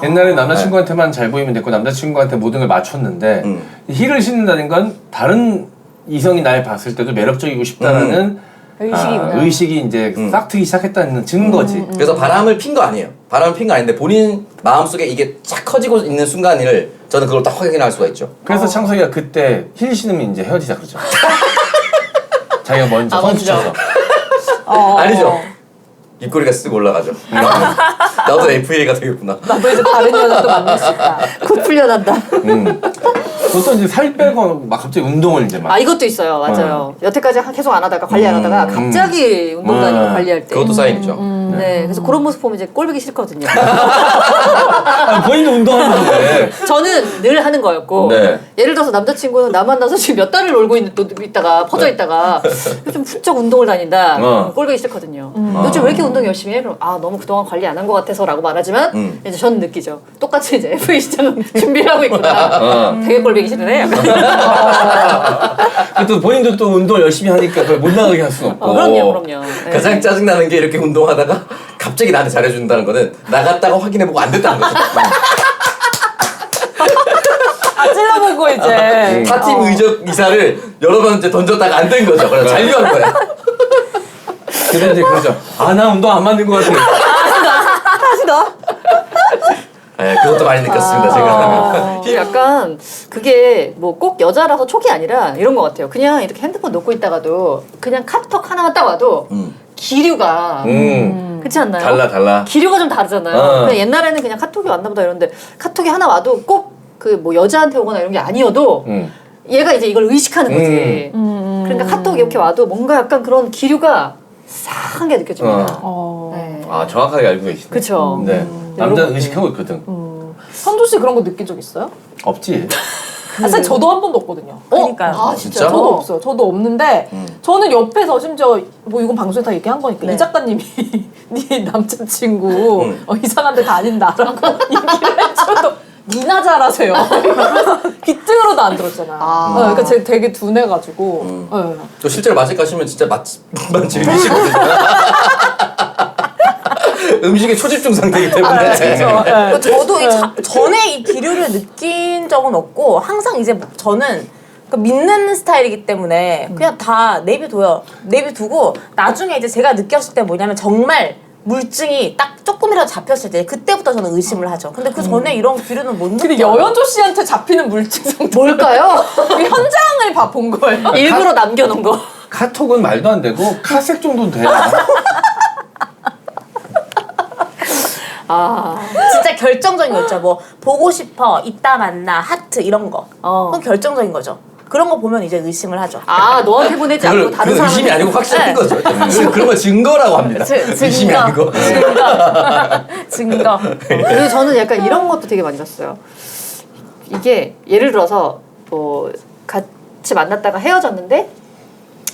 옛날에 남자친구한테만 잘 보이면 됐고 남자친구한테 모든 걸 맞췄는데 힐을 신는다는 건 다른 이성이 날 봤을 때도 매력적이고 싶다라는 의식이 이제 싹 트기 시작했다는 증거지. 그래서 바람을 핀 거 아니에요. 바람을 핀 거 아닌데 본인 마음속에 이게 쫙 커지고 있는 순간을 저는 그걸 딱 확인할 수가 있죠. 그래서 창석이가 그때 힐 신으면 이제 헤어지자 그러죠. 자기가 먼저 선수 쳐서. 아니죠. 입꼬리가 쓰고 올라가죠. 나도 FA가 되겠구나. 나도 이제 다른 여자도 만날 수 있다. 곧 풀려난다. 보통 이제 살 빼고 막 갑자기 운동을 이제 막. 이것도 있어요. 맞아요. 여태까지 계속 안 하다가 관리 안 하다가 갑자기 운동 다니고 관리할 때. 그것도 사인이죠. 네, 그래서 그런 모습 보면 이제 꼴보기 싫거든요. 본인도 운동하는 건데. 저는 늘 하는 거였고 네. 예를 들어서 남자친구는 나 만나서 지금 몇 달을 놀고 있다가 퍼져 있다가 좀 훌쩍 운동을 다닌다. 꼴보기 싫거든요. 요즘 왜 이렇게 운동 열심히 해? 그럼 너무 그동안 관리 안 한 것 같아서라고 말하지만 이제 저는 느끼죠. 똑같이 이제 FA 시장 준비를 하고 있구나. 되게 꼴보기 싫으네. 또 본인도 또 운동 열심히 하니까 그걸 못 나가게 할 수는 없고. 그럼요. 네. 가장 짜증나는 게 이렇게 운동하다가 갑자기 나한테 잘해준다는 거는 나갔다가 확인해보고 안 됐다는 거죠. 찔러보고 이제. 타팀 의적 이사를 여러 번 이제 던졌다가 안 된 거죠. 그래서 잔류한 거야. 그래서 이제 그러죠. 나 운동 안 맞는 것 같아. 다시 너. 네, 그것도 많이 느꼈습니다, 제가. 약간 그게 뭐 꼭 여자라서 촉이 아니라 이런 것 같아요. 그냥 이렇게 핸드폰 놓고 있다가도 그냥 카톡 하나만 딱 와도 기류가 그렇지 않나요? 달라. 기류가 좀 다르잖아요. 그냥 옛날에는 그냥 카톡이 왔나 보다 이러는데 카톡이 하나 와도 꼭 그 뭐 여자한테 오거나 이런 게 아니어도 얘가 이제 이걸 의식하는 거지. 그러니까 카톡 이렇게 와도 뭔가 약간 그런 기류가 싸하게 느껴집니다. 네. 아 정확하게 알고 계시네. 그쵸. 네. 남자는 의식하고 있거든. 선조 씨 그런 거 느낀 적 있어요? 없지. 사실 저도 한 번도 없거든요. 그러니까요. 아, 진짜? 저도 없어요. 저도 없는데 저는 옆에서 심지어 뭐 이건 방송에 다 얘기한 거니까 이 작가님이 네 남자친구 이상한 데 다닌다라고 얘기를 해줘도 니나 잘하세요. 귀등으로도 안 들었잖아요. 그러니까 제가 되게 둔해가지고. 네. 또 실제로 맛집 가시면 진짜 맛집만 즐기시거든요. 음식에 초집중 상태이기 때문에. 네. 저도 전에 이 기류를 느낀 적은 없고 항상 이제 저는 믿는 스타일이기 때문에 그냥 다 내비두고 나중에 이제 제가 느꼈을 때 뭐냐면 정말 물증이 딱 조금이라도 잡혔을 때 그때부터 저는 의심을 하죠. 근데 그 전에 이런 기류는 못 느껴요. 근데 여연조 씨한테 잡히는 물증 상태 뭘까요? 현장을 본 거예요. 일부러 남겨놓은 거. 카톡은 말도 안 되고 카색 정도는 돼야. 진짜 결정적인 거 있죠. 뭐 보고 싶어, 이따 만나, 하트 이런 거. 그건 결정적인 거죠. 그런 거 보면 이제 의심을 하죠. 아, 너한테 보내지 않고 다른 그건 의심이 사람한테. 아니고 확실한 네. 거죠. 그런 걸 증거라고 합니다. 의심이 아니고. 증거. 그리고 저는 약간 이런 것도 되게 많이 봤어요. 이게 예를 들어서 뭐 같이 만났다가 헤어졌는데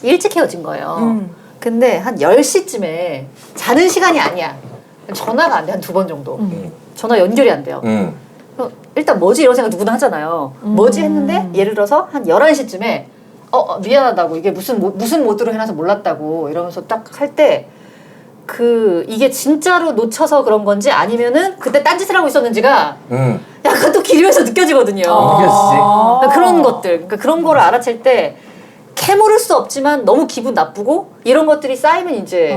일찍 헤어진 거예요. 근데 한 10시쯤에 자는 시간이 아니야. 전화가 안 돼, 한 2번 정도. 전화 연결이 안 돼요. 일단 뭐지 이런 생각 누구나 하잖아요. 뭐지 했는데 예를 들어서 한 11시쯤에 미안하다고 이게 무슨 모드로 해놔서 몰랐다고 이러면서 딱 할 때 이게 진짜로 놓쳐서 그런 건지 아니면은 그때 딴짓을 하고 있었는지가 약간 또 기류에서 느껴지거든요. 느껴지지. 그러니까 그런 것들, 그러니까 그런 거를 알아챌 때 캐물을 수 없지만 너무 기분 나쁘고 이런 것들이 쌓이면 이제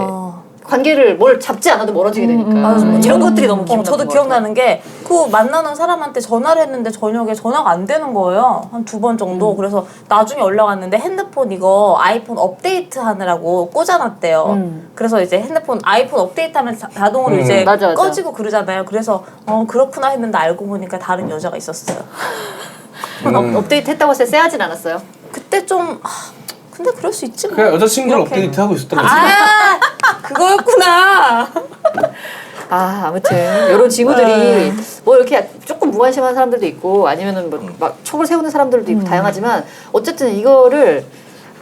관계를 뭘 잡지 않아도 멀어지게 되니까 이런 것들이 너무 기분 나쁜 저도 것 기억나는 게 그 만나는 사람한테 전화를 했는데 저녁에 전화가 안 되는 거예요. 한 2번 정도. 그래서 나중에 연락 왔는데 핸드폰 이거 아이폰 업데이트 하느라고 꽂아놨대요. 그래서 이제 핸드폰 아이폰 업데이트하면 자동으로 이제 맞아. 꺼지고 그러잖아요. 그래서 그렇구나 했는데 알고 보니까 다른 여자가 있었어요. 업데이트 했다고 해서 쎄하진 않았어요. 그때 좀 근데 그럴 수 있지 뭐. 그래 여자친구를 이렇게. 업데이트 하고 있었던 거지. 그거였구나. 아무튼 이런 징후들이 뭐 이렇게 조금 무관심한 사람들도 있고 아니면은 뭐 막 촉을 세우는 사람들도 있고 다양하지만 어쨌든 이거를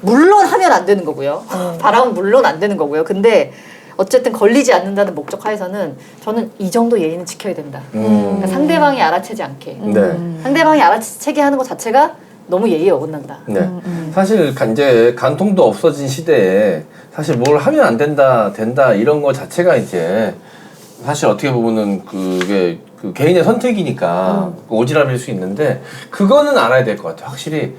물론 하면 안 되는 거고요. 바람은 물론 안 되는 거고요. 근데 어쨌든 걸리지 않는다는 목적 하에서는 저는 이 정도 예의는 지켜야 된다. 그러니까 상대방이 알아채지 않게. 네. 상대방이 알아채게 하는 것 자체가 너무 예의에 어긋난다. 네. 사실 이제 간통도 없어진 시대에 사실 뭘 하면 안 된다 이런 거 자체가 이제 사실 어떻게 보면은 그게 그 개인의 선택이니까 오지랖일 수 있는데 그거는 알아야 될 것 같아요. 확실히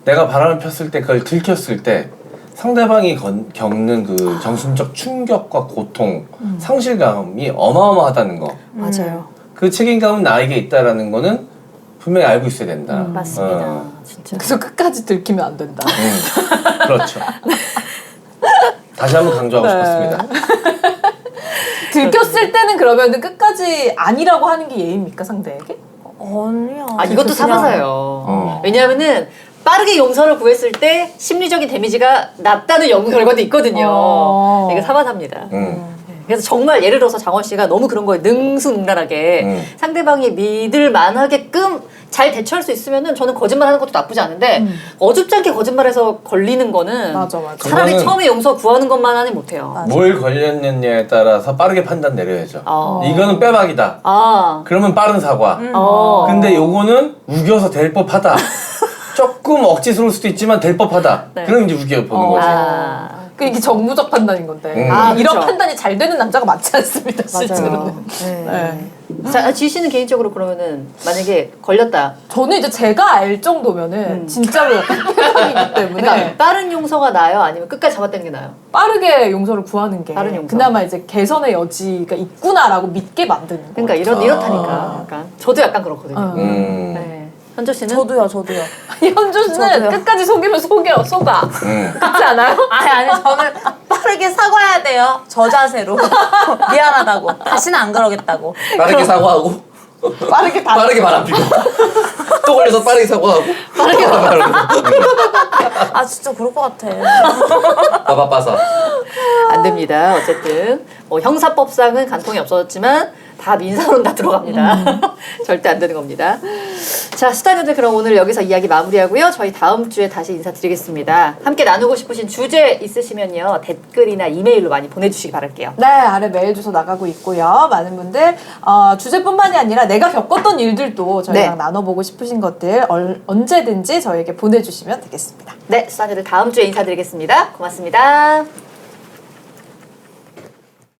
내가 바람을 폈을 때 그걸 들켰을 때 상대방이 겪는 그 정신적 충격과 고통, 상실감이 어마어마하다는 거. 맞아요. 그 책임감은 나에게 있다라는 거는 분명히 알고 있어야 된다. 맞습니다. 진짜. 그래서 끝까지 들키면 안 된다. 그렇죠. 다시 한번 강조하고 싶었습니다. 들켰을 때는 그러면 끝까지 아니라고 하는 게 예의입니까 상대에게? 아니야. 이것도 사바사예요. 왜냐하면은 빠르게 용서를 구했을 때 심리적인 데미지가 낮다는 연구 결과도 있거든요. 이거 사바사입니다. 그래서 정말 예를 들어서 장원 씨가 너무 그런 거에 능수능란하게 상대방이 믿을 만하게끔 잘 대처할 수 있으면은 저는 거짓말하는 것도 나쁘지 않은데 어줍지 않게 거짓말해서 걸리는 거는 맞아. 차라리 그거는 처음에 용서 구하는 것만은 못해요. 뭘 걸렸느냐에 따라서 빠르게 판단 내려야죠. 이거는 빼박이다. 그러면 빠른 사과. 근데 요거는 우겨서 될 법하다. 조금 억지스러울 수도 있지만 될 법하다. 네. 그럼 이제 우겨 보는 거지. 이게 정무적 판단인 건데 이런 그쵸. 판단이 잘 되는 남자가 많지 않습니다. 실제로는. 맞아요. 네. 자, 지 씨는 개인적으로 그러면은 만약에 걸렸다. 저는 이제 제가 알 정도면은 진짜로 약간 때문에 그러니까 빠른 용서가 나아요? 아니면 끝까지 잡아떼는 게 나아요? 빠르게 용서를 구하는 게 빠른 용서. 그나마 이제 개선의 여지가 있구나라고 믿게 만드는 거. 그러니까 이렇다니까. 약간 저도 약간 그렇거든요. 네. 현조 씨는? 저도요. 현주 씨는 저도요. 끝까지 속이면 속아. 그렇지 않아요? 아니 저는 빠르게 사과해야 돼요. 저 자세로 미안하다고 다시는 안 그러겠다고. 빠르게 사과하고 빠르게 다. 빠르게 바람 피고 또 걸려서 빠르게 사고하고 빠르게 아 진짜 그럴 것 같아. 빠바빠사. 안 됩니다. 어쨌든 뭐 형사법상은 간통이 없어졌지만 다 민사로는 다 들어갑니다. 절대 안 되는 겁니다. 자, 수다녀들 그럼 오늘 여기서 이야기 마무리하고요. 저희 다음 주에 다시 인사드리겠습니다. 함께 나누고 싶으신 주제 있으시면요. 댓글이나 이메일로 많이 보내주시기 바랄게요. 네, 아래 메일 주소 나가고 있고요. 많은 분들 주제뿐만이 아니라 내가 겪었던 일들도 저희랑 네. 나눠보고 싶으신 것들 언제든지 저희에게 보내주시면 되겠습니다. 네, 수다녀들 다음 주에 인사드리겠습니다. 고맙습니다.